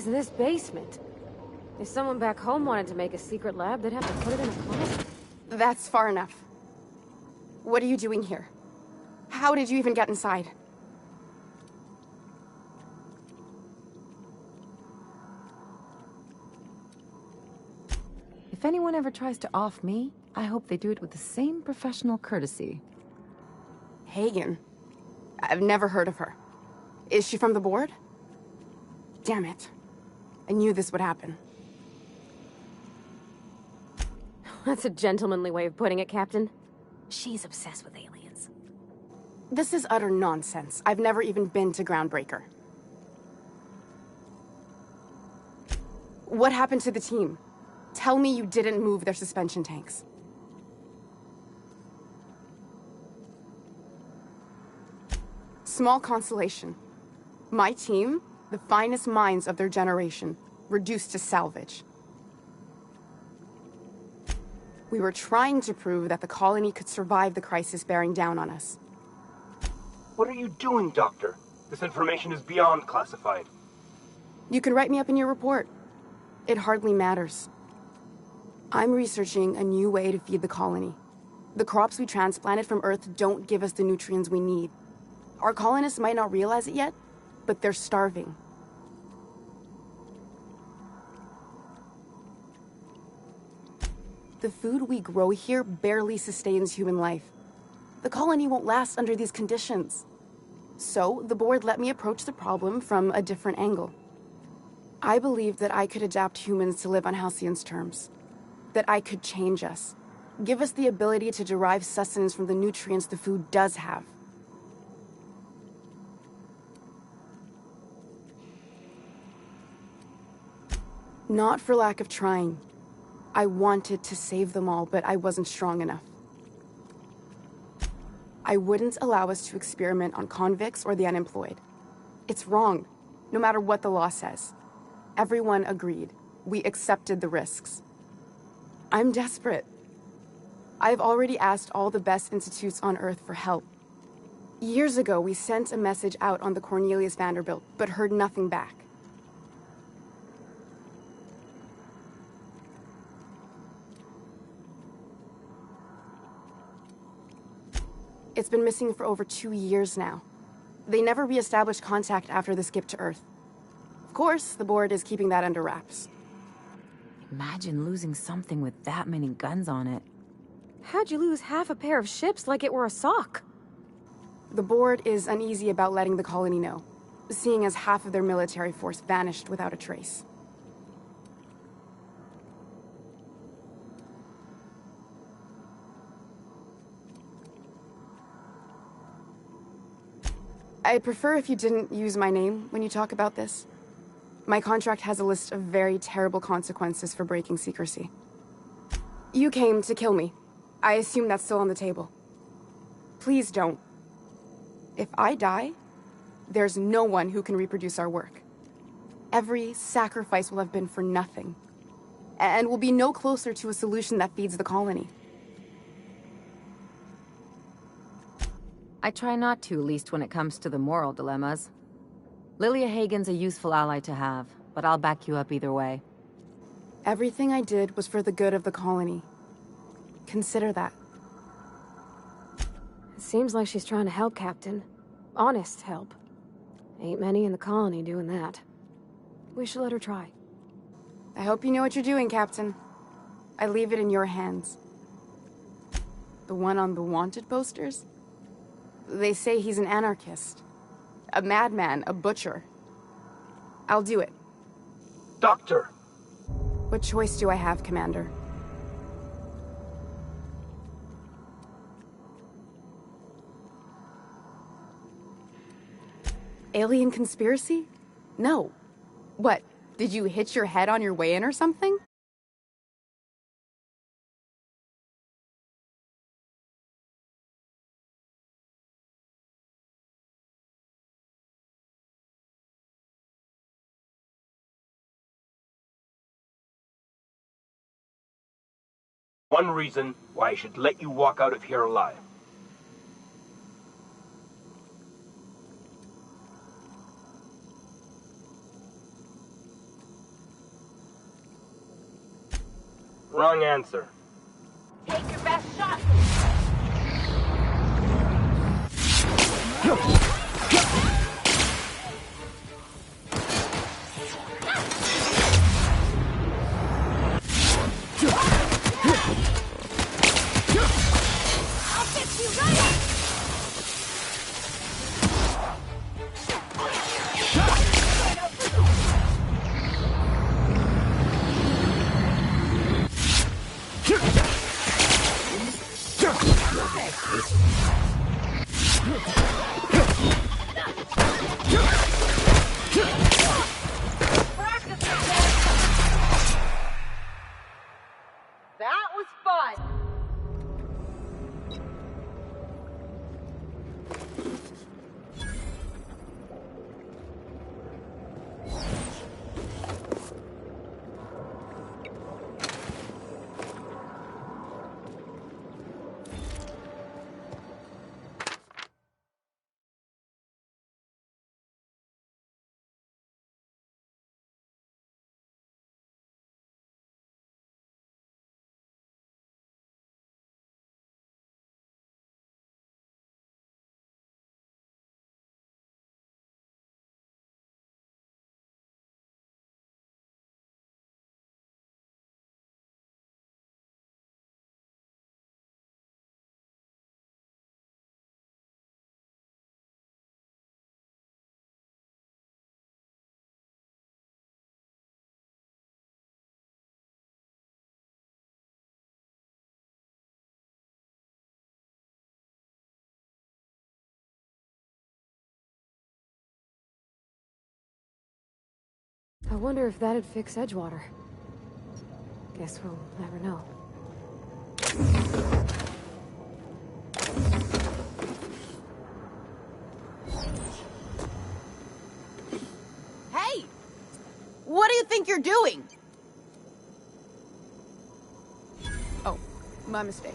Speaker 2: this basement? If someone back home wanted to make a secret lab, they'd have to put it in a closet.
Speaker 12: That's far enough. What are you doing here? How did you even get inside?
Speaker 6: If anyone ever tries to off me, I hope they do it with the same professional courtesy.
Speaker 12: Hagen? I've never heard of her. Is she from the board? Damn it. I knew this would happen.
Speaker 2: That's a gentlemanly way of putting it, Captain. She's obsessed with aliens.
Speaker 12: This is utter nonsense. I've never even been to Groundbreaker. What happened to the team? Tell me you didn't move their suspension tanks. Small consolation. My team, the finest minds of their generation, reduced to salvage. We were trying to prove that the colony could survive the crisis bearing down on us.
Speaker 10: What are you doing, Doctor? This information is beyond classified.
Speaker 12: You can write me up in your report. It hardly matters. I'm researching a new way to feed the colony. The crops we transplanted from Earth don't give us the nutrients we need. Our colonists might not realize it yet, but they're starving. The food we grow here barely sustains human life. The colony won't last under these conditions. So, the board let me approach the problem from a different angle. I believed that I could adapt humans to live on Halcyon's terms. That I could change us. Give us the ability to derive sustenance from the nutrients the food does have. Not for lack of trying. I wanted to save them all, but I wasn't strong enough. I wouldn't allow us to experiment on convicts or the unemployed. It's wrong, no matter what the law says. Everyone agreed. We accepted the risks. I'm desperate. I've already asked all the best institutes on Earth for help. Years ago, we sent a message out on the Cornelius Vanderbilt, but heard nothing back. It's been missing for over 2 years now. They never re-established contact after the skip to Earth. Of course, the board is keeping that under wraps.
Speaker 6: Imagine losing something with that many guns on it.
Speaker 2: How'd you lose half a pair of ships like it were a sock?
Speaker 12: The board is uneasy about letting the colony know, seeing as half of their military force vanished without a trace. I'd prefer if you didn't use my name when you talk about this. My contract has a list of very terrible consequences for breaking secrecy. You came to kill me. I assume that's still on the table. Please don't. If I die, there's no one who can reproduce our work. Every sacrifice will have been for nothing. And we'll be no closer to a solution that feeds the colony.
Speaker 6: I try not to, least when it comes to the moral dilemmas. Lilia Hagen's a useful ally to have, but I'll back you up either way.
Speaker 12: Everything I did was for the good of the colony. Consider that.
Speaker 2: It seems like she's trying to help, Captain. Honest help. Ain't many in the colony doing that. We should let her try.
Speaker 12: I hope you know what you're doing, Captain. I leave it in your hands. The one on the wanted posters? They say he's an anarchist. A madman, a butcher. I'll do it.
Speaker 10: Doctor!
Speaker 12: What choice do I have, Commander? Alien conspiracy? No. What, did you hit your head on your way in or something?
Speaker 10: One reason why I should let you walk out of here alive. Wrong answer.
Speaker 13: Take your best shot. I'll fix you right up. That was fun.
Speaker 2: I wonder if that'd fix Edgewater. Guess we'll never know.
Speaker 20: Hey! What do you think you're doing?
Speaker 12: Oh, my mistake.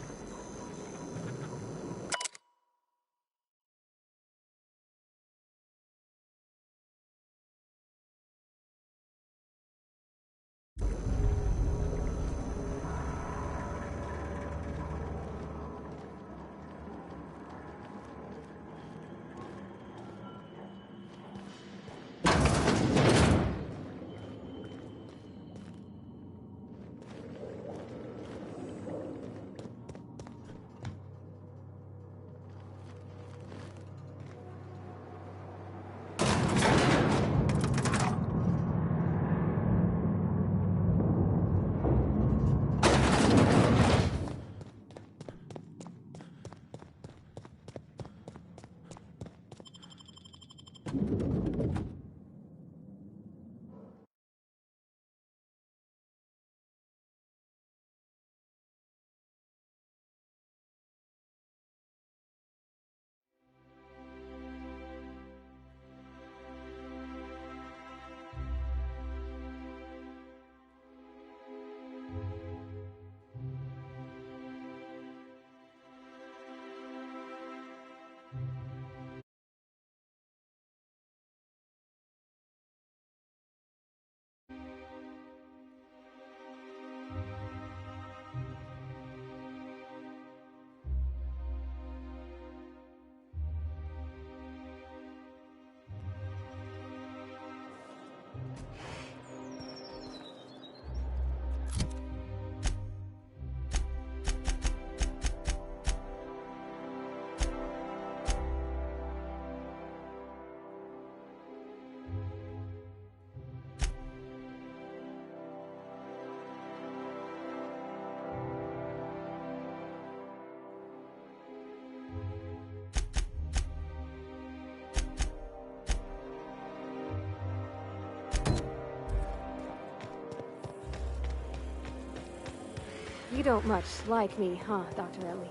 Speaker 2: You don't much like me, huh, Dr. Ellie?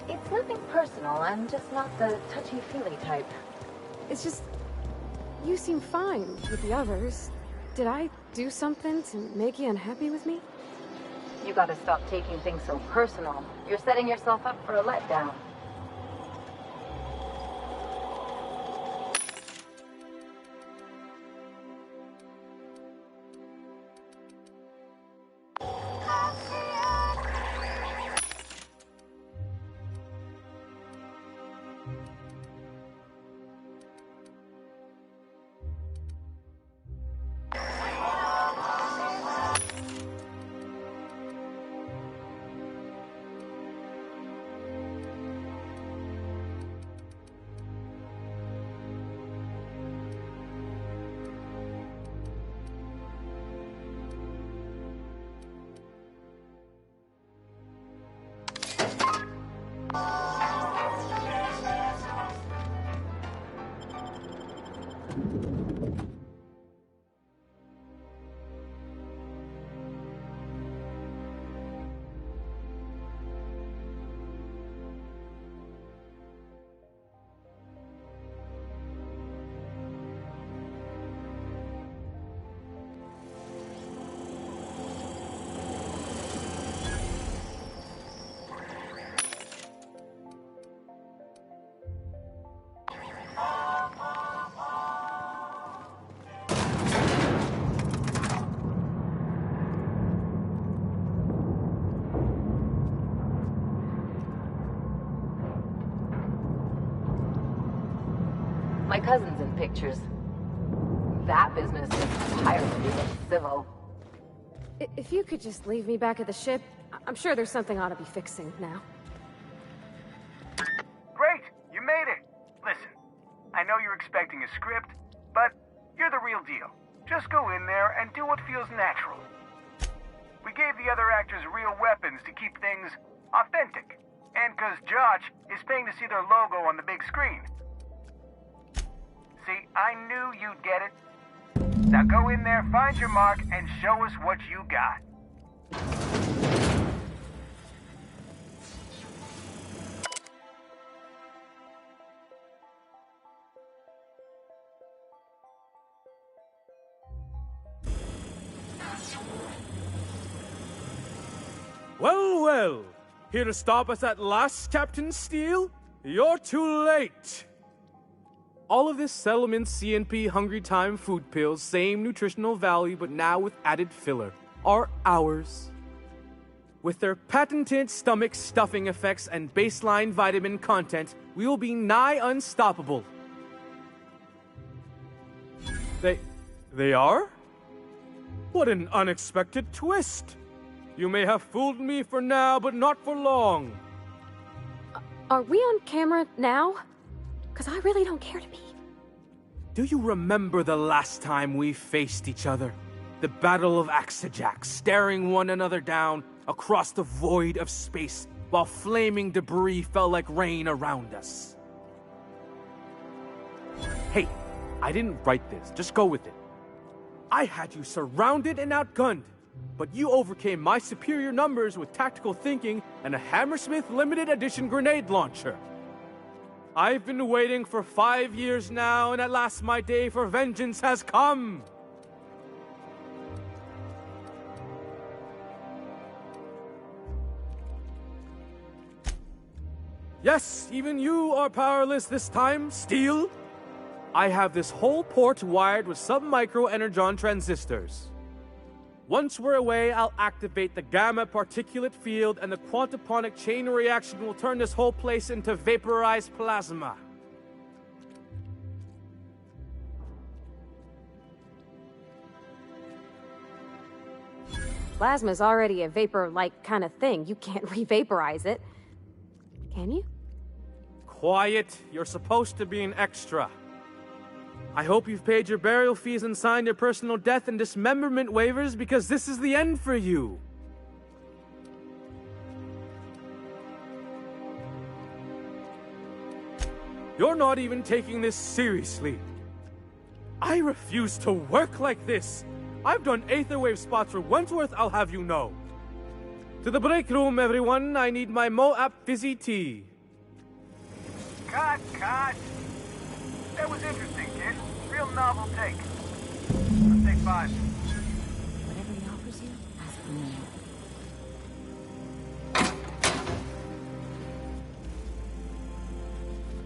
Speaker 6: It's nothing personal. I'm just not the touchy-feely type.
Speaker 2: It's just... you seem fine with the others. Did I do something to make you unhappy with me?
Speaker 6: You gotta stop taking things so personal. You're setting yourself up for a letdown. My cousin's in pictures. That business is entirely civil.
Speaker 2: If you could just leave me back at the ship, I'm sure there's something I ought to be fixing now.
Speaker 21: Great! You made it! Listen, I know you're expecting a script, but you're the real deal. Just go in there and do what feels natural. We gave the other actors real weapons to keep things authentic. And because Josh is paying to see their logo on the big screen. See, I knew you'd get it. Now go in there, find your mark, and show us what you got.
Speaker 22: Well, well. Here to stop us at last, Captain Steele? You're too late. All of this Settlement CNP Hungry Time food pills, same nutritional value but now with added filler, are ours. With their patented stomach stuffing effects and baseline vitamin content, we will be nigh unstoppable. They are? What an unexpected twist. You may have fooled me for now, but not for long.
Speaker 2: Are we on camera now? Because I really don't care to be.
Speaker 22: Do you remember the last time we faced each other? The Battle of Axajak, staring one another down across the void of space while flaming debris fell like rain around us. Hey, I didn't write this. Just go with it. I had you surrounded and outgunned, but you overcame my superior numbers with tactical thinking and a Hammersmith limited edition grenade launcher. I've been waiting for 5 years now, and at last my day for vengeance has come! Yes, even you are powerless this time, Steel! I have this whole port wired with sub-micro energon transistors. Once we're away, I'll activate the gamma particulate field and the quantaponic chain reaction will turn this whole place into vaporized plasma.
Speaker 2: Plasma's already a vapor-like kind of thing. You can't re-vaporize it. Can you?
Speaker 22: Quiet. You're supposed to be an extra. I hope you've paid your burial fees and signed your personal death and dismemberment waivers because this is the end for you. You're not even taking this seriously. I refuse to work like this. I've done Aetherwave spots for Wentworth, I'll have you know. To the break room, everyone. I need my Moab fizzy tea.
Speaker 21: Cut! That was interesting, kid. Real novel take. Let's take 5.
Speaker 6: Whatever he offers you, ask for me.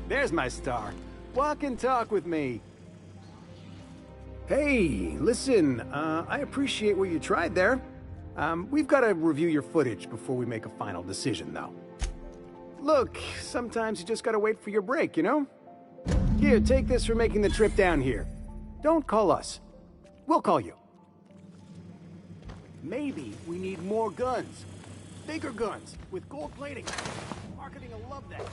Speaker 23: There's my star. Walk and talk with me. Hey, listen, I appreciate what you tried there. We've got to review your footage before we make a final decision, though. Look, sometimes you just gotta wait for your break, you know? Here, take this for making the trip down here. Don't call us. We'll call you. Maybe we need more guns. Bigger guns, with gold plating. Marketing will love that.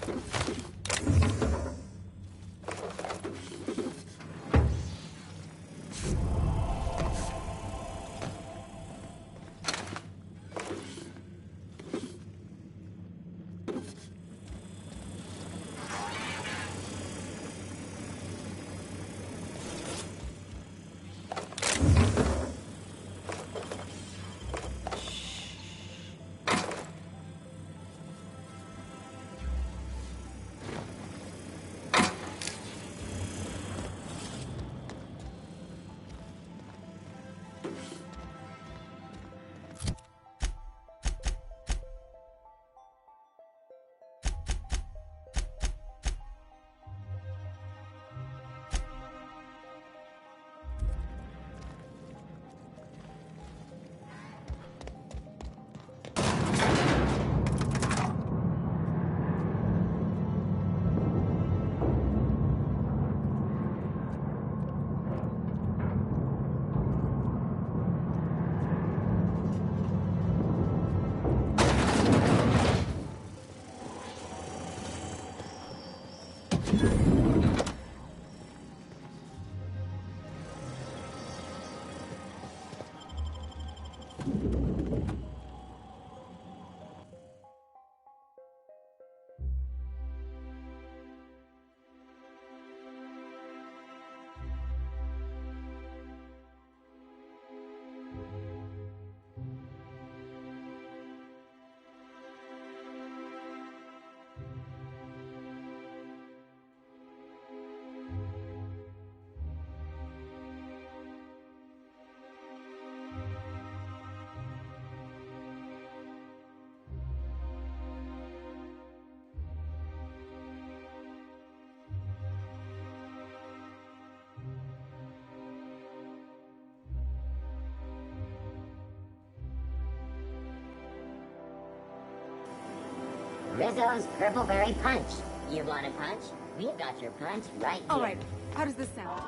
Speaker 11: Rizzo's Purple Berry Punch. You want a punch? We've got your punch right here.
Speaker 12: All right. How does this sound?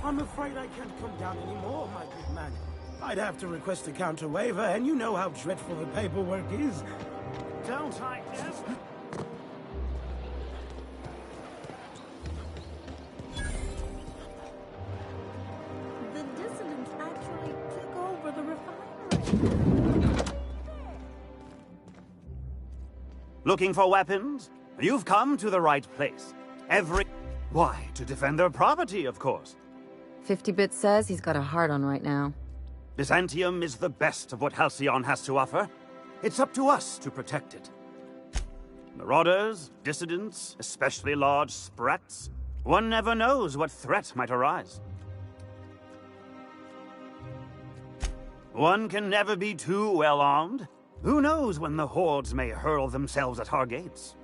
Speaker 3: I'm afraid I can't come down anymore, my good man. I'd have to request a counter waiver, and you know how dreadful the paperwork is. Don't I, yes?
Speaker 7: The dissidents actually took over the refinery.
Speaker 8: Looking for weapons? You've come to the right place. Why, to defend their property, of course.
Speaker 6: 50-Bit says he's got a hard on right now.
Speaker 8: Byzantium is the best of what Halcyon has to offer. It's up to us to protect it. Marauders, dissidents, especially large sprats. One never knows what threat might arise. One can never be too well armed. Who knows when the hordes may hurl themselves at our gates?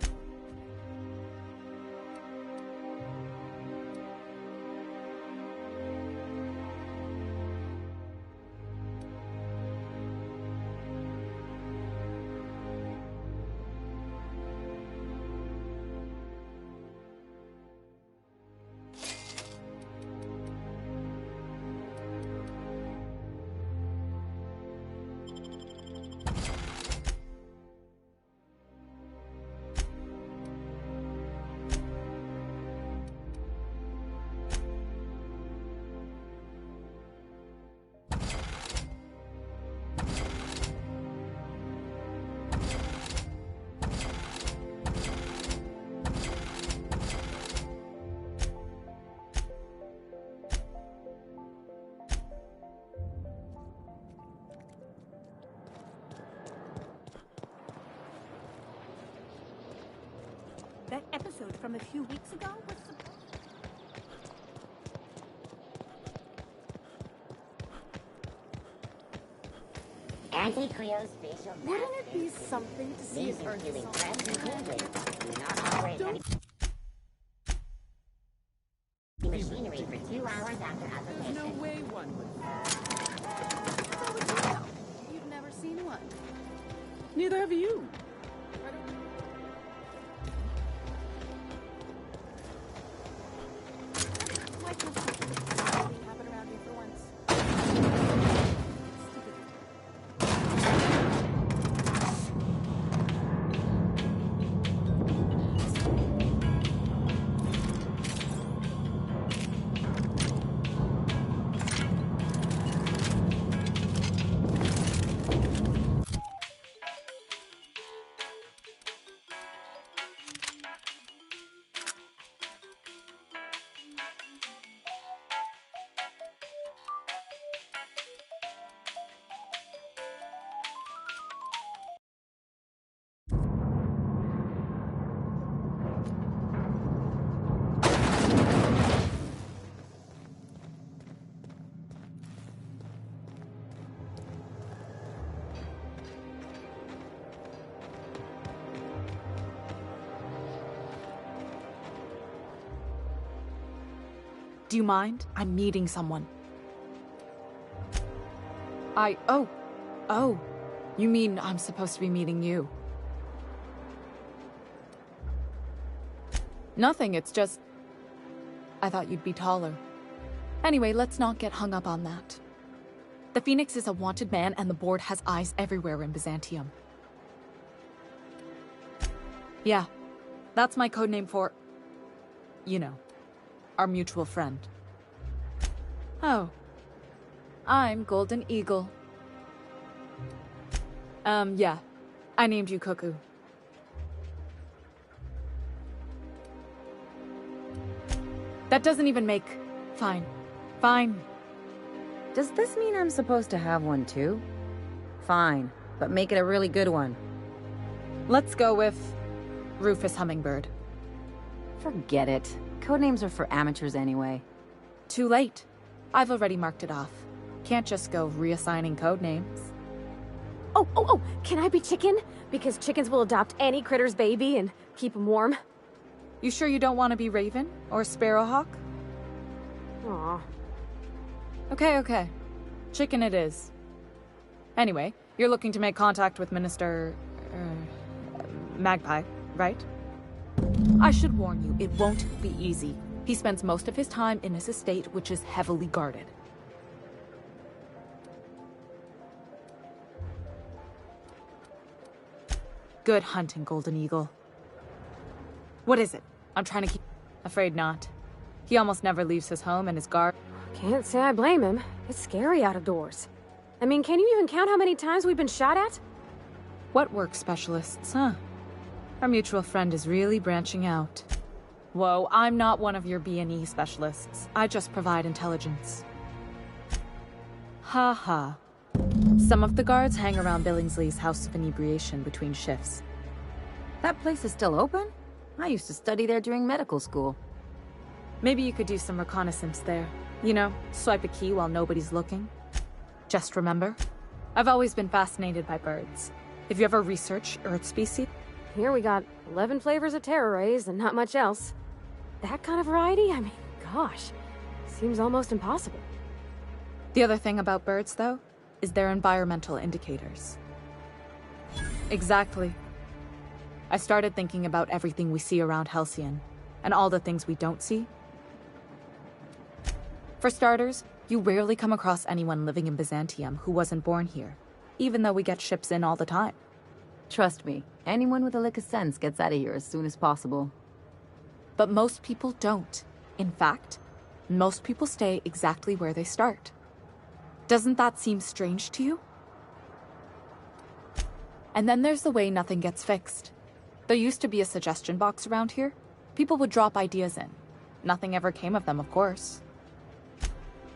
Speaker 7: That episode from a few weeks ago was
Speaker 11: Anti-cryospatial.
Speaker 12: Wouldn't it be something to see
Speaker 11: These
Speaker 12: if Earth
Speaker 11: including
Speaker 12: is
Speaker 11: press and cooling do not operate any machinery for 2 hours after application.
Speaker 12: There's no way one would. How would you know? You've never seen one.
Speaker 3: Neither have you.
Speaker 12: Why can't something happen around here for once?
Speaker 9: Do you mind? I'm meeting someone. Oh. You mean I'm supposed to be meeting you? Nothing, it's just... I thought you'd be taller. Anyway, let's not get hung up on that. The Phoenix is a wanted man, and the board has eyes everywhere in Byzantium. Yeah, that's my codename for... you know, our mutual friend. Oh. I'm Golden Eagle. Yeah. I named you Cuckoo. That doesn't even make... Fine. Fine.
Speaker 6: Does this mean I'm supposed to have one too? Fine, but make it a really good one.
Speaker 9: Let's go with... Rufus Hummingbird.
Speaker 6: Forget it. Codenames are for amateurs anyway.
Speaker 9: Too late. I've already marked it off. Can't just go reassigning codenames.
Speaker 2: Oh, can I be Chicken? Because chickens will adopt any critter's baby and keep him warm.
Speaker 9: You sure you don't want to be Raven? Or Sparrowhawk?
Speaker 2: Aw.
Speaker 9: Okay. Chicken it is. Anyway, you're looking to make contact with Minister... Magpie, right? I should warn you, it won't be easy. He spends most of his time in his estate, which is heavily guarded. Good hunting, Golden Eagle. What is it? I'm trying to keep... Afraid not. He almost never leaves his home and his guard...
Speaker 2: Can't say I blame him. It's scary out of doors. I mean, can you even count how many times we've been shot at?
Speaker 9: What work specialists, huh? Our mutual friend is really branching out. Whoa, I'm not one of your B&E specialists. I just provide intelligence. Ha. Some of the guards hang around Billingsley's House of Inebriation between shifts.
Speaker 6: That place is still open? I used to study there during medical school.
Speaker 9: Maybe you could do some reconnaissance there. You know, swipe a key while nobody's looking. Just remember, I've always been fascinated by birds. If you ever research Earth species...
Speaker 2: Here we got 11 flavors of terror rays and not much else. That kind of variety? I mean, gosh, seems almost impossible.
Speaker 9: The other thing about birds, though, is their environmental indicators. Exactly. I started thinking about everything we see around Halcyon, and all the things we don't see. For starters, you rarely come across anyone living in Byzantium who wasn't born here, even though we get ships in all the time.
Speaker 6: Trust me, anyone with a lick of sense gets out of here as soon as possible.
Speaker 9: But most people don't. In fact, most people stay exactly where they start. Doesn't that seem strange to you? And then there's the way nothing gets fixed. There used to be a suggestion box around here. People would drop ideas in. Nothing ever came of them, of course.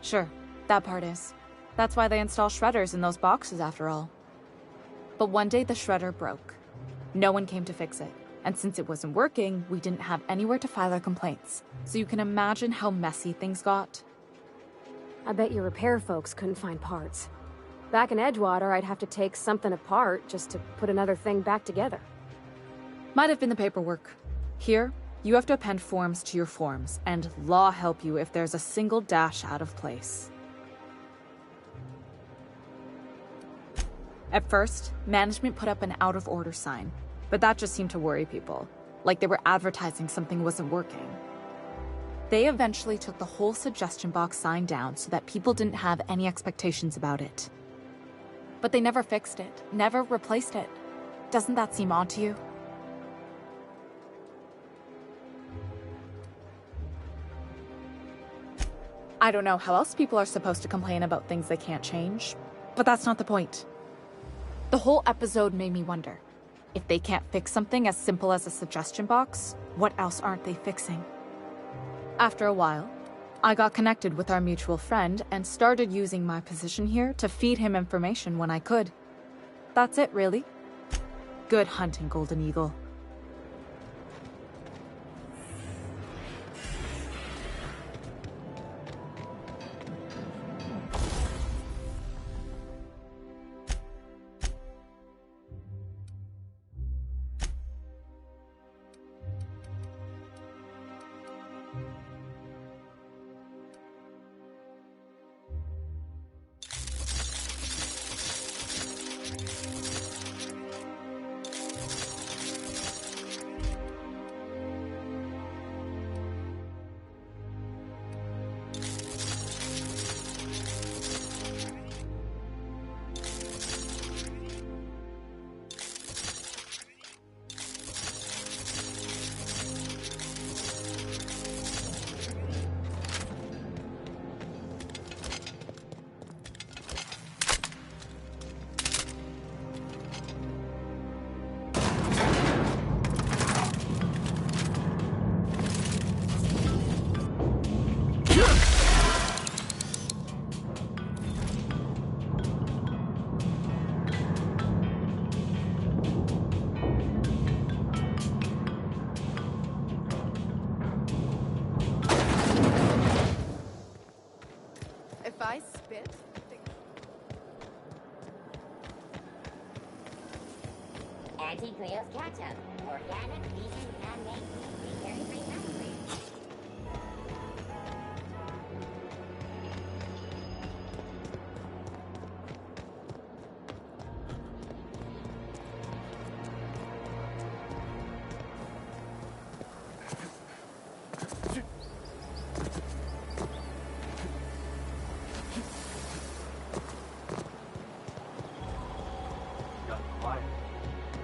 Speaker 9: Sure, that part is. That's why they install shredders in those boxes, after all. But one day the shredder broke. No one came to fix it. And since it wasn't working, we didn't have anywhere to file our complaints. So you can imagine how messy things got.
Speaker 2: I bet your repair folks couldn't find parts. Back in Edgewater, I'd have to take something apart just to put another thing back together.
Speaker 9: Might have been the paperwork. Here, you have to append forms to your forms, and law help you if there's a single dash out of place. At first, management put up an out-of-order sign, but that just seemed to worry people, like they were advertising something wasn't working. They eventually took the whole suggestion box sign down so that people didn't have any expectations about it. But they never fixed it, never replaced it. Doesn't that seem odd to you? I don't know how else people are supposed to complain about things they can't change, but that's not the point. The whole episode made me wonder, if they can't fix something as simple as a suggestion box, what else aren't they fixing? After a while, I got connected with our mutual friend and started using my position here to feed him information when I could. That's it, really. Good hunting, Golden Eagle.
Speaker 11: Auntie Cleo's ketchup. Organic, vegan, and made dairy-free factory.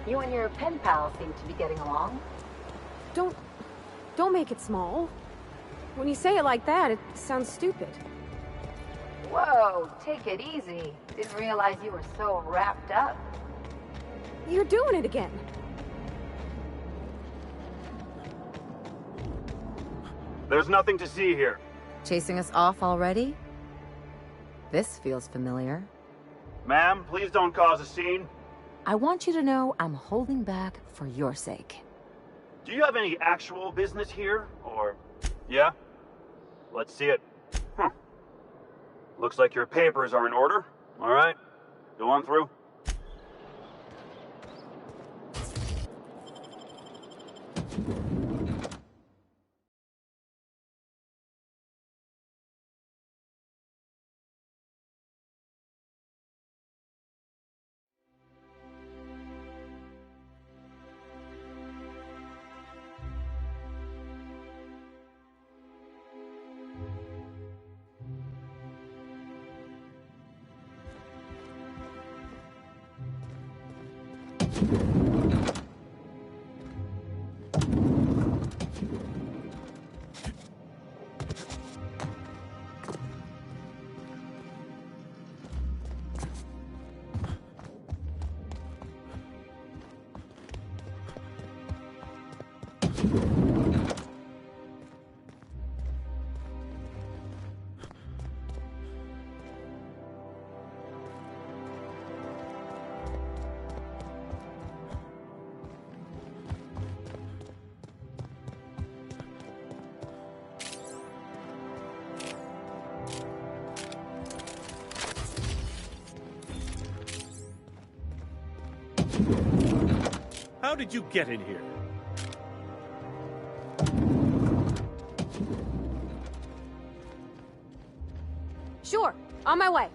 Speaker 6: You and your pen pal seem to be getting along.
Speaker 2: Don't make it small. When you say it like that, it sounds stupid.
Speaker 6: Whoa, take it easy. Didn't realize you were so wrapped up.
Speaker 2: You're doing it again.
Speaker 8: There's nothing to see here.
Speaker 6: Chasing us off already? This feels familiar.
Speaker 8: Ma'am, please don't cause a scene.
Speaker 6: I want you to know I'm holding back for your sake.
Speaker 8: Do you have any actual business here, or... Yeah? Let's see it. Looks like your papers are in order. All right, go on through.
Speaker 14: How did you get in here?
Speaker 2: Sure, on my way.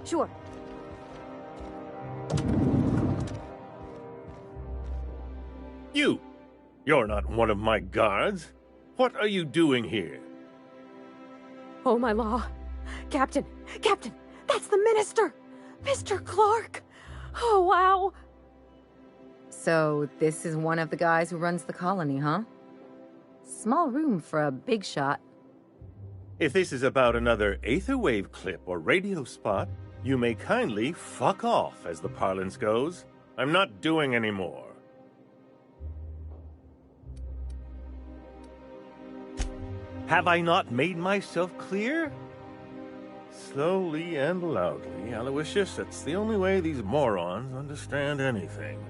Speaker 2: Sure.
Speaker 14: You're not one of my guards. What are you doing here?
Speaker 2: Oh, my law. Captain, that's the minister! Mr. Clark! Oh, wow.
Speaker 6: So, this is one of the guys who runs the colony, huh? Small room for a big shot.
Speaker 14: If this is about another Aetherwave clip or radio spot, you may kindly fuck off, as the parlance goes. I'm not doing any more. Have I not made myself clear? Slowly and loudly, Aloysius. That's the only way these morons understand anything.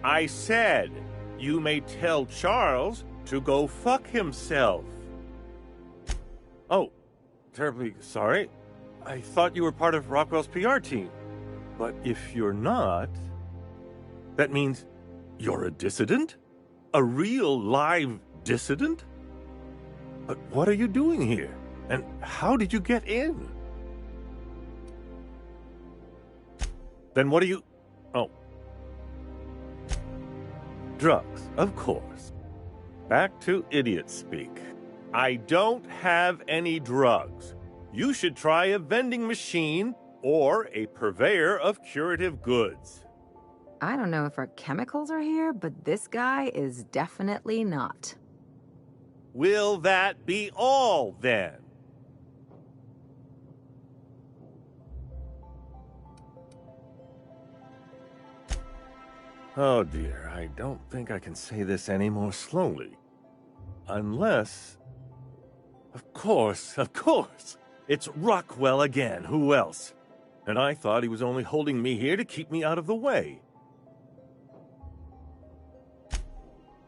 Speaker 14: I said, you may tell Charles to go fuck himself. Oh, terribly sorry. I thought you were part of Rockwell's PR team. But if you're not, that means you're a dissident? A real live dissident? But what are you doing here? And how did you get in? Then what are you... Oh. Drugs, of course. Back to idiot speak. I don't have any drugs. You should try a vending machine or a purveyor of curative goods.
Speaker 6: I don't know if our chemicals are here, but this guy is definitely not.
Speaker 14: Will that be all, then? Oh dear, I don't think I can say this any more slowly. Unless... Of course! It's Rockwell again, who else? And I thought he was only holding me here to keep me out of the way.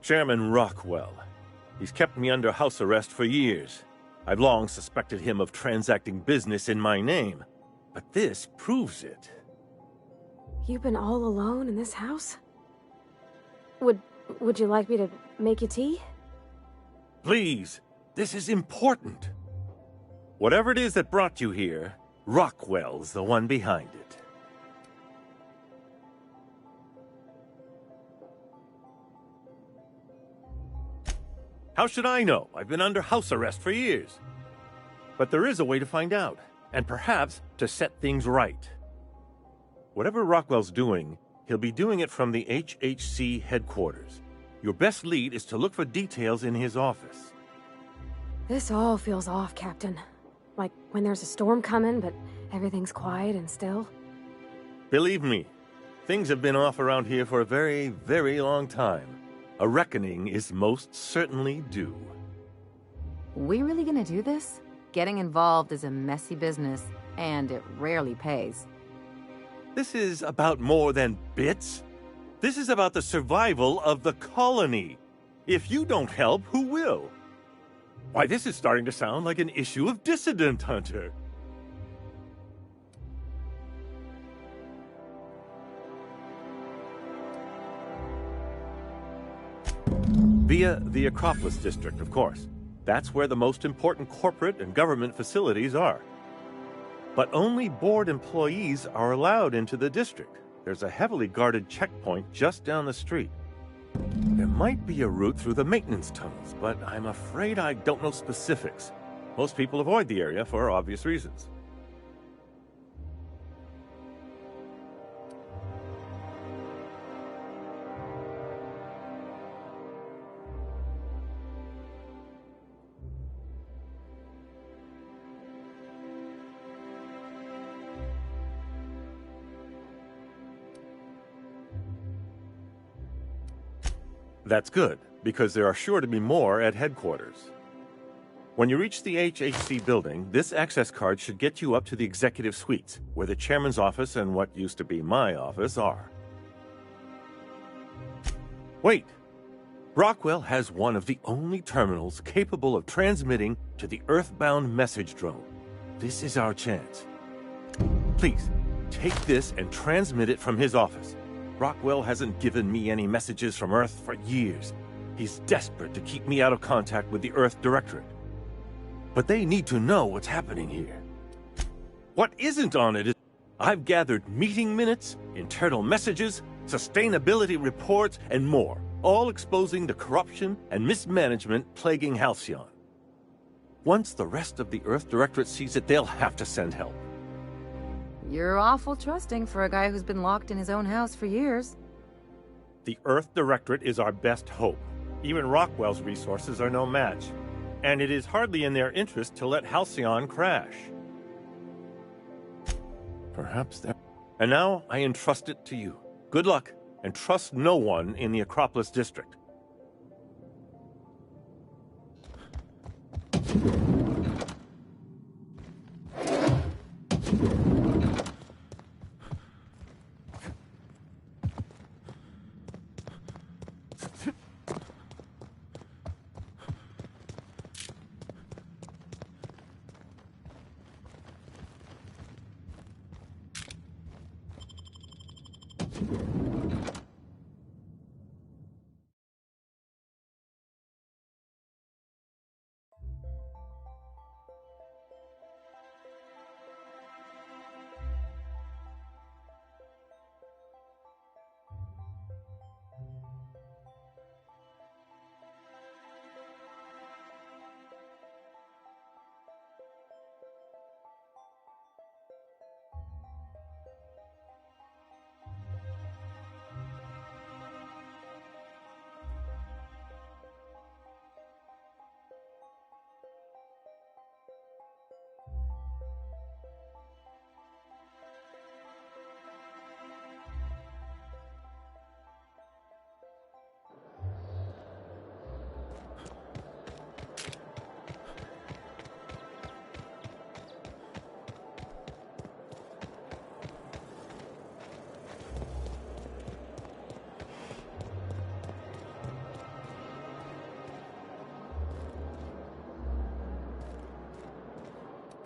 Speaker 14: Chairman Rockwell. He's kept me under house arrest for years. I've long suspected him of transacting business in my name. But this proves it.
Speaker 2: You've been all alone in this house? Would you like me to make you tea?
Speaker 14: Please, this is important. Whatever it is that brought you here, Rockwell's the one behind it. How should I know? I've been under house arrest for years. But there is a way to find out, and perhaps to set things right. Whatever Rockwell's doing, he'll be doing it from the HHC headquarters. Your best lead is to look for details in his office.
Speaker 2: This all feels off, Captain. Like when there's a storm coming, but everything's quiet and still.
Speaker 14: Believe me, things have been off around here for a very, very long time. A reckoning is most certainly due.
Speaker 6: We really gonna do this? Getting involved is a messy business, and it rarely pays.
Speaker 14: This is about more than bits. This is about the survival of the colony. If you don't help, who will? Why, this is starting to sound like an issue of Dissident Hunter. Via the Acropolis District, of course. That's where the most important corporate and government facilities are. But only board employees are allowed into the district. There's a heavily guarded checkpoint just down the street. There might be a route through the maintenance tunnels, but I'm afraid I don't know specifics. Most people avoid the area for obvious reasons. That's good, because there are sure to be more at headquarters. When you reach the HHC building, this access card should get you up to the executive suites, where the chairman's office and what used to be my office are. Wait! Rockwell has one of the only terminals capable of transmitting to the Earthbound message drone. This is our chance. Please, take this and transmit it from his office. Rockwell hasn't given me any messages from Earth for years. He's desperate to keep me out of contact with the Earth Directorate. But they need to know what's happening here. What isn't on it is I've gathered meeting minutes, internal messages, sustainability reports, and more, all exposing the corruption and mismanagement plaguing Halcyon. Once the rest of the Earth Directorate sees it, they'll have to send help.
Speaker 6: You're awful trusting for a guy who's been locked in his own house for years.
Speaker 14: The Earth Directorate is our best hope. Even Rockwell's resources are no match. And it is hardly in their interest to let Halcyon crash. Perhaps that... And now I entrust it to you. Good luck, and trust no one in the Acropolis District.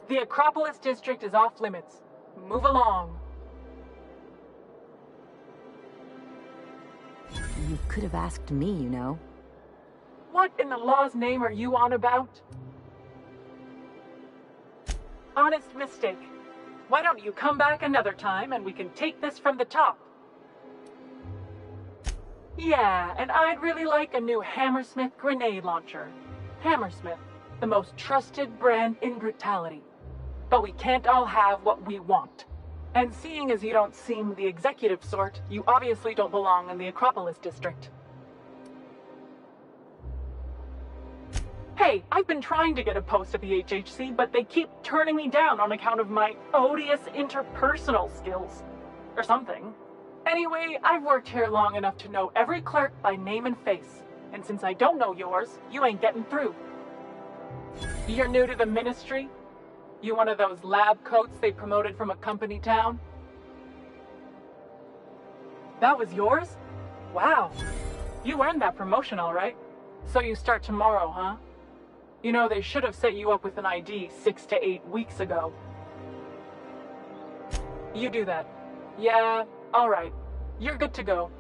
Speaker 15: The Acropolis District is off limits. Move along.
Speaker 6: You could have asked me, you know.
Speaker 15: What in the law's name are you on about? Honest mistake. Why don't you come back another time and we can take this from the top? Yeah, and I'd really like a new Hammersmith grenade launcher. Hammersmith, the most trusted brand in brutality. But we can't all have what we want. And seeing as you don't seem the executive sort, you obviously don't belong in the Acropolis district. Hey, I've been trying to get a post at the HHC, but they keep turning me down on account of my odious interpersonal skills. Or something. Anyway, I've worked here long enough to know every clerk by name and face. And since I don't know yours, you ain't getting through. You're new to the ministry? You one of those lab coats they promoted from a company town? That was yours? Wow. You earned that promotion, all right. So you start tomorrow, huh? You know, they should have set you up with an ID 6 to 8 weeks ago. You do that. Yeah, all right. You're good to go.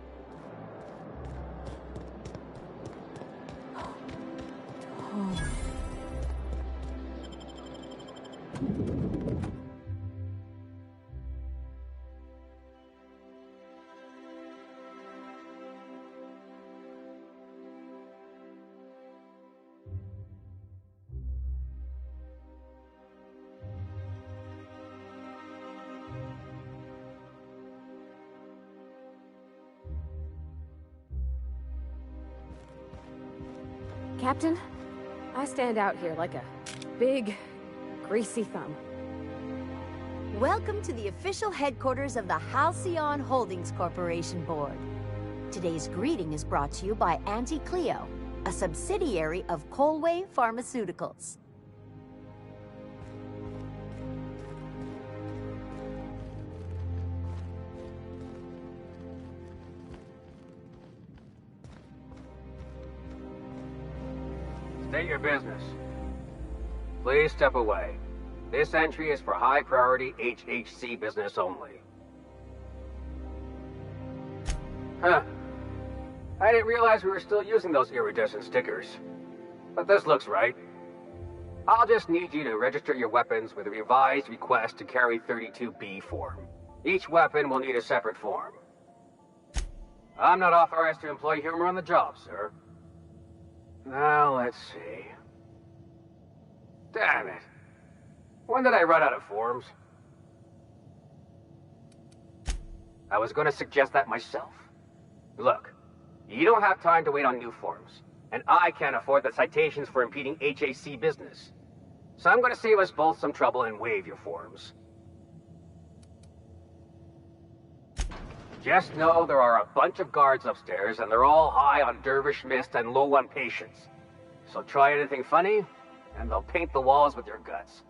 Speaker 2: Captain, I stand out here like a big, greasy thumb.
Speaker 4: Welcome to the official headquarters of the Halcyon Holdings Corporation Board. Today's greeting is brought to you by Auntie Cleo, a subsidiary of Colway Pharmaceuticals.
Speaker 10: State your business. Please step away. This entry is for high-priority HHC business only. Huh. I didn't realize we were still using those iridescent stickers. But this looks right. I'll just need you to register your weapons with a revised request to carry 32B form. Each weapon will need a separate form. I'm not authorized to employ humor on the job, sir. Now, let's see. Damn it. When did I run out of forms? I was going to suggest that myself. Look, you don't have time to wait on new forms, and I can't afford the citations for impeding HAC business. So I'm going to save us both some trouble and waive your forms. Just know there are a bunch of guards upstairs, and they're all high on dervish mist and low on patience. So try anything funny, and they'll paint the walls with your guts.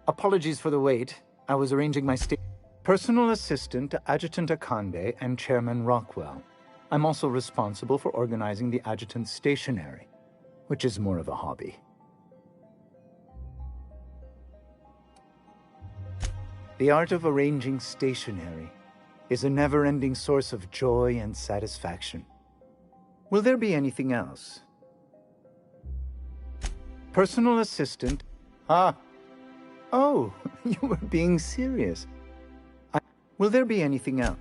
Speaker 16: Apologies for the wait. I was arranging my personal assistant to Adjutant Akande and Chairman Rockwell. I'm also responsible for organizing the adjutant's stationery, which is more of a hobby. The art of arranging stationery is a never-ending source of joy and satisfaction. Will there be anything else? Personal assistant... Oh, you were being serious. Will there be anything else?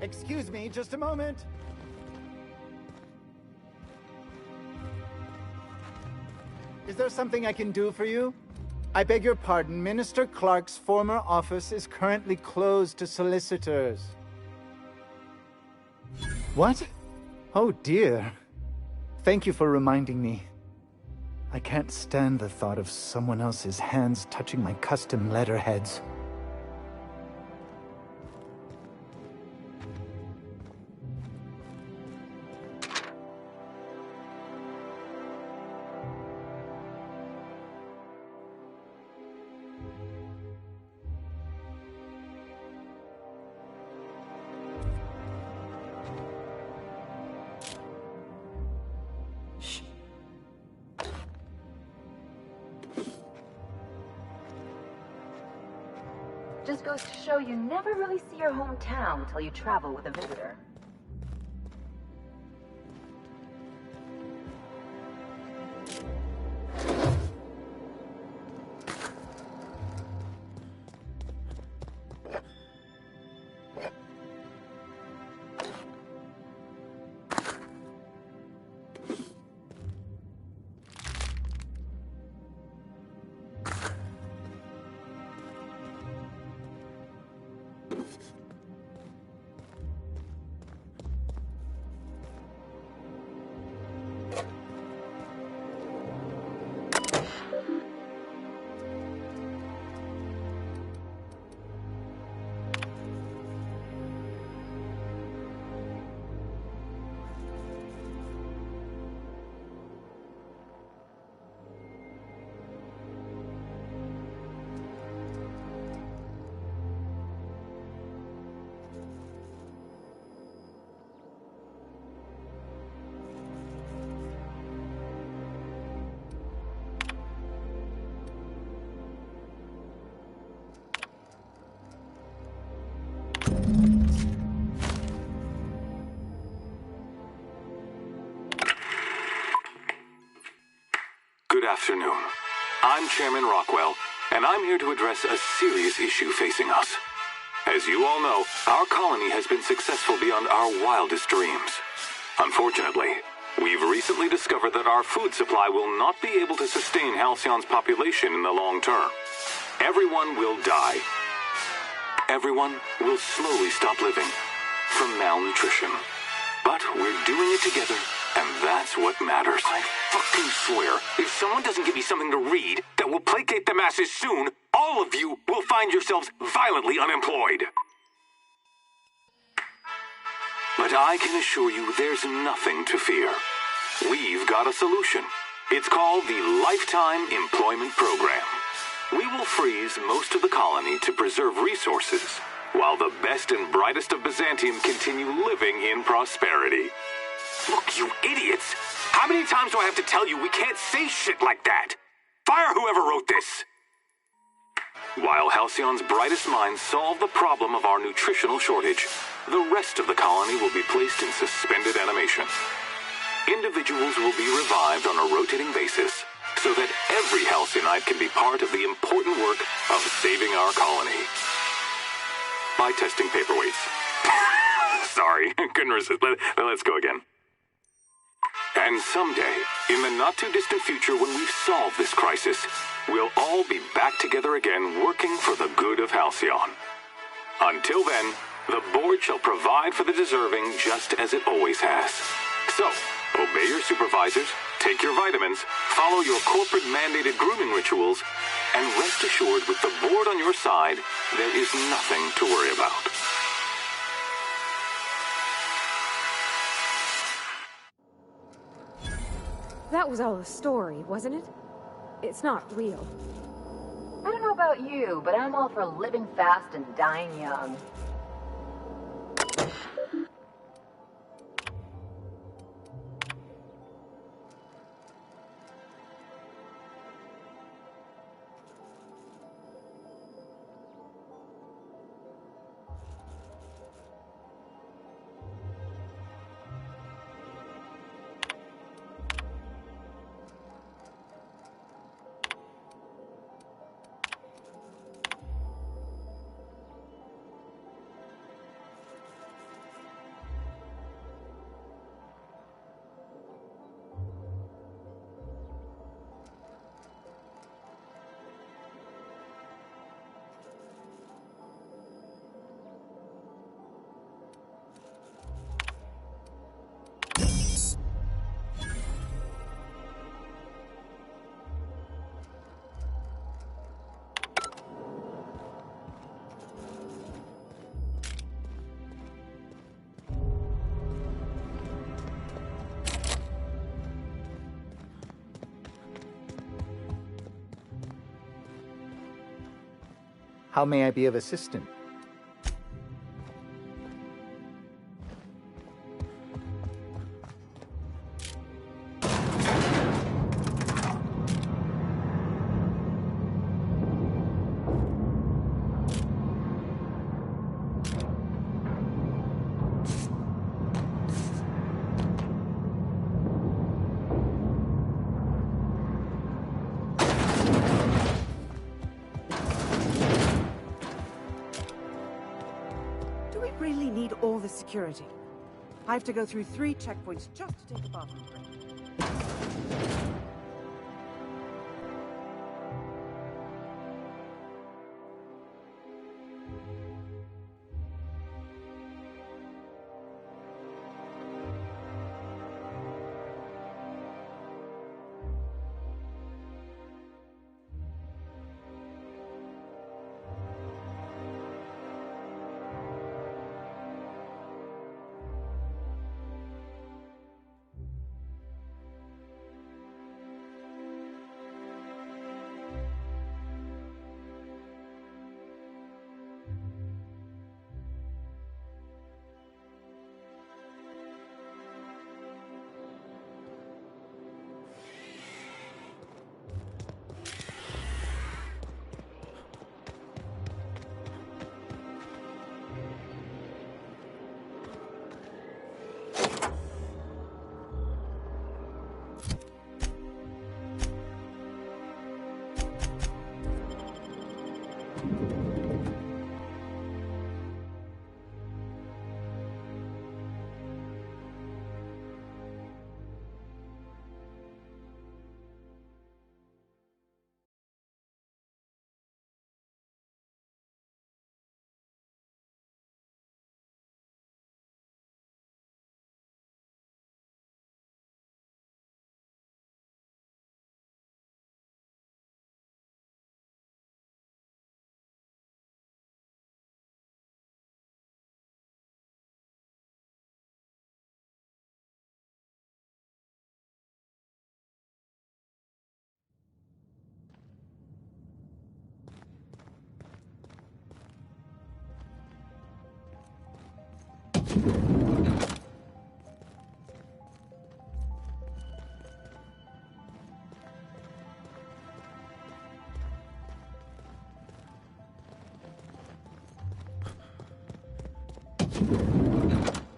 Speaker 16: Excuse me, just a moment. Is there something I can do for you? I beg your pardon, Minister Clark's former office is currently closed to solicitors. What? Oh dear. Thank you for reminding me. I can't stand the thought of someone else's hands touching my custom letterheads.
Speaker 13: Just goes to show you never really see your hometown until you travel with a visitor.
Speaker 17: Good afternoon. I'm Chairman Rockwell, and I'm here to address a serious issue facing us. As you all know, our colony has been successful beyond our wildest dreams. Unfortunately, we've recently discovered that our food supply will not be able to sustain Halcyon's population in the long term. Everyone will die. Everyone will slowly stop living from malnutrition. But we're doing it together, and that's what matters. I fucking swear, if someone doesn't give me something to read that will placate the masses soon, all of you will find yourselves violently unemployed. But I can assure you there's nothing to fear. We've got a solution. It's called the Lifetime Employment Program. We will freeze most of the colony to preserve resources, while the best and brightest of Byzantium continue living in prosperity. Look, you idiots! How many times do I have to tell you we can't say shit like that? Fire whoever wrote this! While Halcyon's brightest minds solve the problem of our nutritional shortage, the rest of the colony will be placed in suspended animation. Individuals will be revived on a rotating basis, so that every Halcyon can be part of the important work of saving our colony. By testing paperweights. Sorry, couldn't resist. Let's go again. And someday, in the not-too-distant future when we've solved this crisis, we'll all be back together again working for the good of Halcyon. Until then, the board shall provide for the deserving just as it always has. So, obey your supervisors, take your vitamins, follow your corporate-mandated grooming rituals, and rest assured with the board on your side, there is nothing to worry about.
Speaker 2: That was all a story, wasn't it? It's not real.
Speaker 13: I don't know about you, but I'm all for living fast and dying young.
Speaker 16: How may I be of assistance?
Speaker 5: Do we really need all the security? I have to go through 3 checkpoints just to take a bathroom break.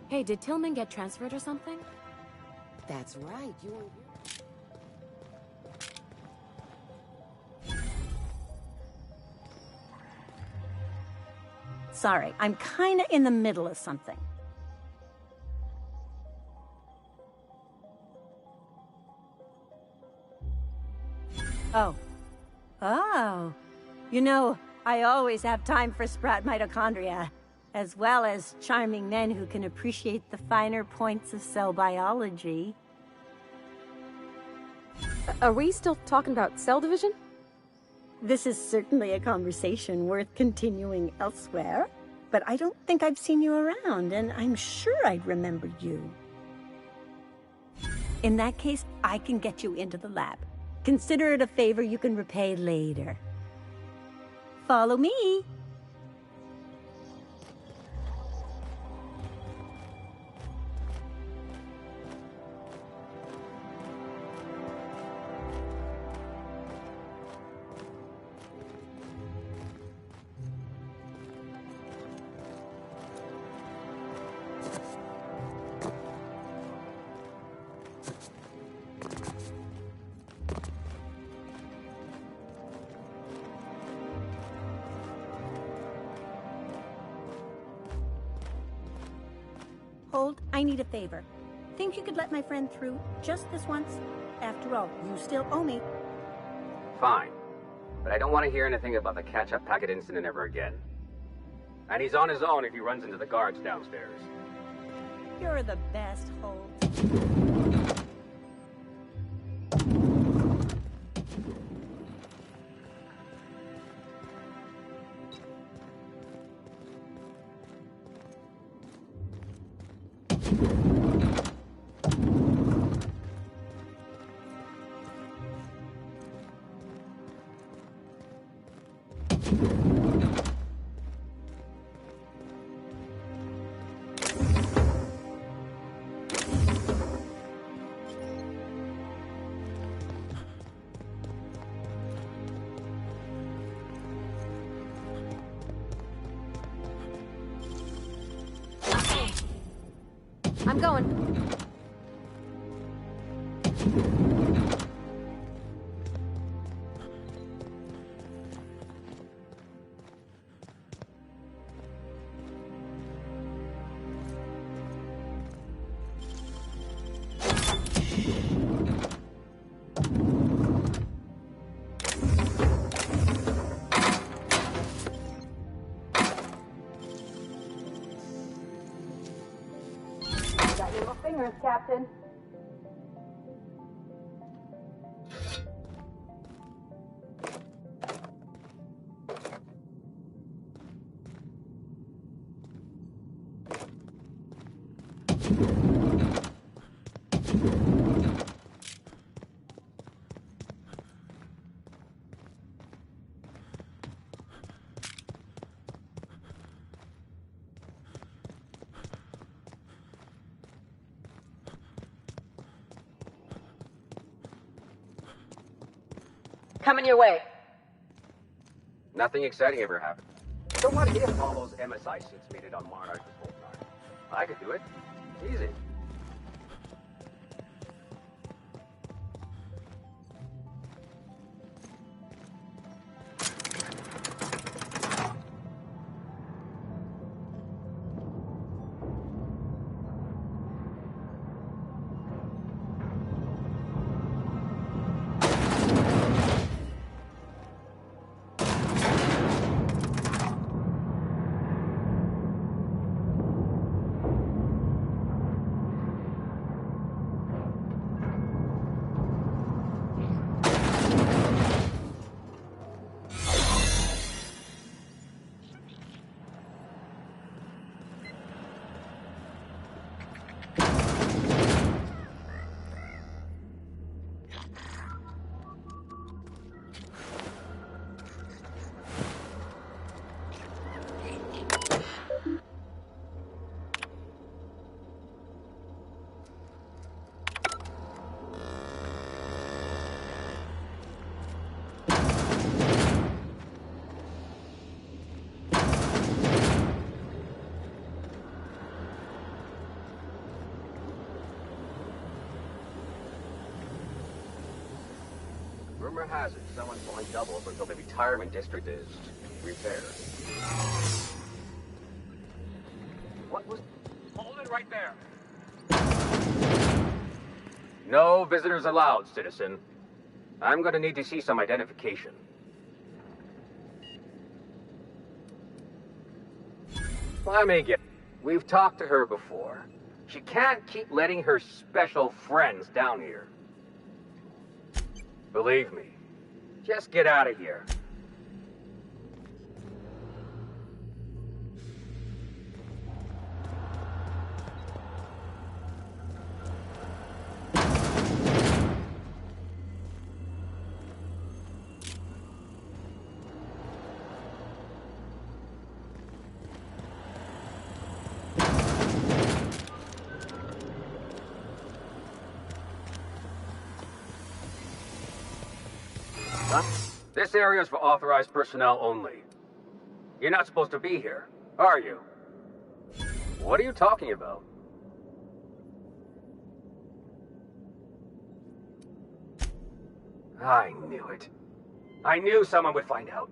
Speaker 1: Hey, did Tillman get transferred or something?
Speaker 20: That's right, you were...
Speaker 7: Sorry, I'm kinda in the middle of something. Oh. Oh. You know, I always have time for sprat mitochondria, as well as charming men who can appreciate the finer points of cell biology.
Speaker 2: Are we still talking about cell division?
Speaker 7: This is certainly a conversation worth continuing elsewhere, but I don't think I've seen you around, and I'm sure I'd remember you. In that case, I can get you into the lab. Consider it a favor you can repay later. Follow me. Hold, I need a favor. Think you could let my friend through just this once? After all, you still owe me.
Speaker 10: Fine. But I don't want to hear anything about the catch-up packet incident ever again. And he's on his own if he runs into the guards downstairs.
Speaker 7: You're the best, Hold.
Speaker 2: I'm going.
Speaker 13: Got your little fingers, Captain.
Speaker 10: Coming your way. Nothing exciting ever happened. So what if all those MSI suits made it on Monarch this whole time? I could do it. Easy. Rumor has it someone's pulling double up until the retirement district is repaired. What was... Hold it right there! No visitors allowed, citizen. I'm gonna need to see some identification. Let me get... We've talked to her before. She can't keep letting her special friends down here. Believe me. Just get out of here. This area is for authorized personnel only. You're not supposed to be here, are you? What are you talking about? I knew it. I knew someone would find out.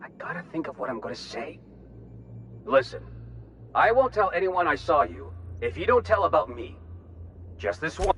Speaker 10: I gotta think of what I'm gonna say. Listen, I won't tell anyone I saw you if you don't tell about me. Just this one.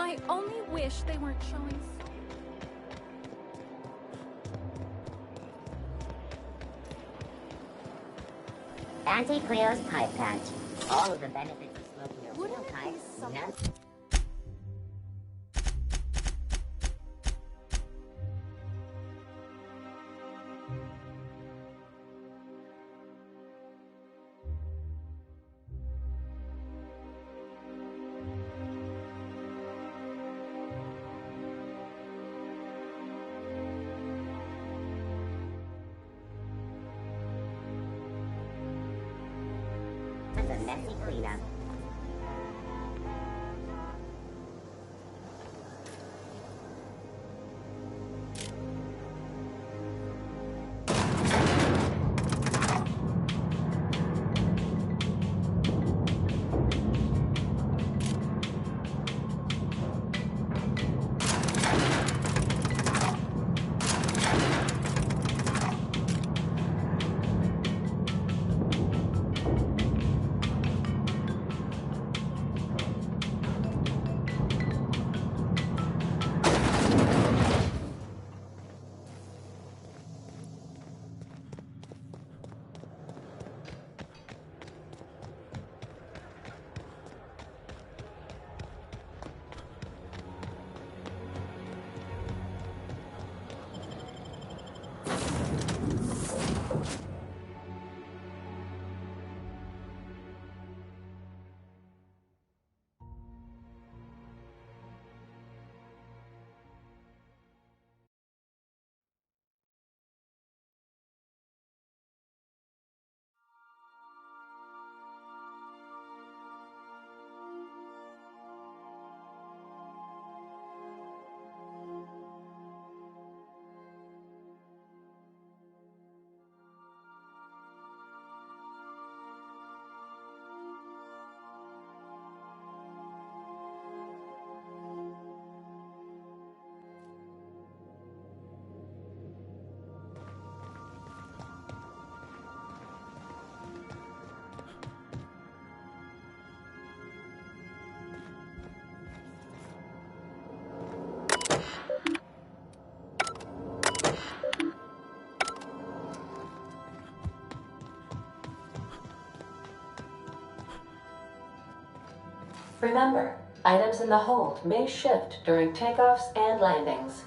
Speaker 18: I only wish they weren't showing.
Speaker 11: Auntie Cleo's pipe patch. All of the benefits of smoking a real pipe. None. It's a messy cleanup.
Speaker 13: Remember, items in the hold may shift during takeoffs and landings.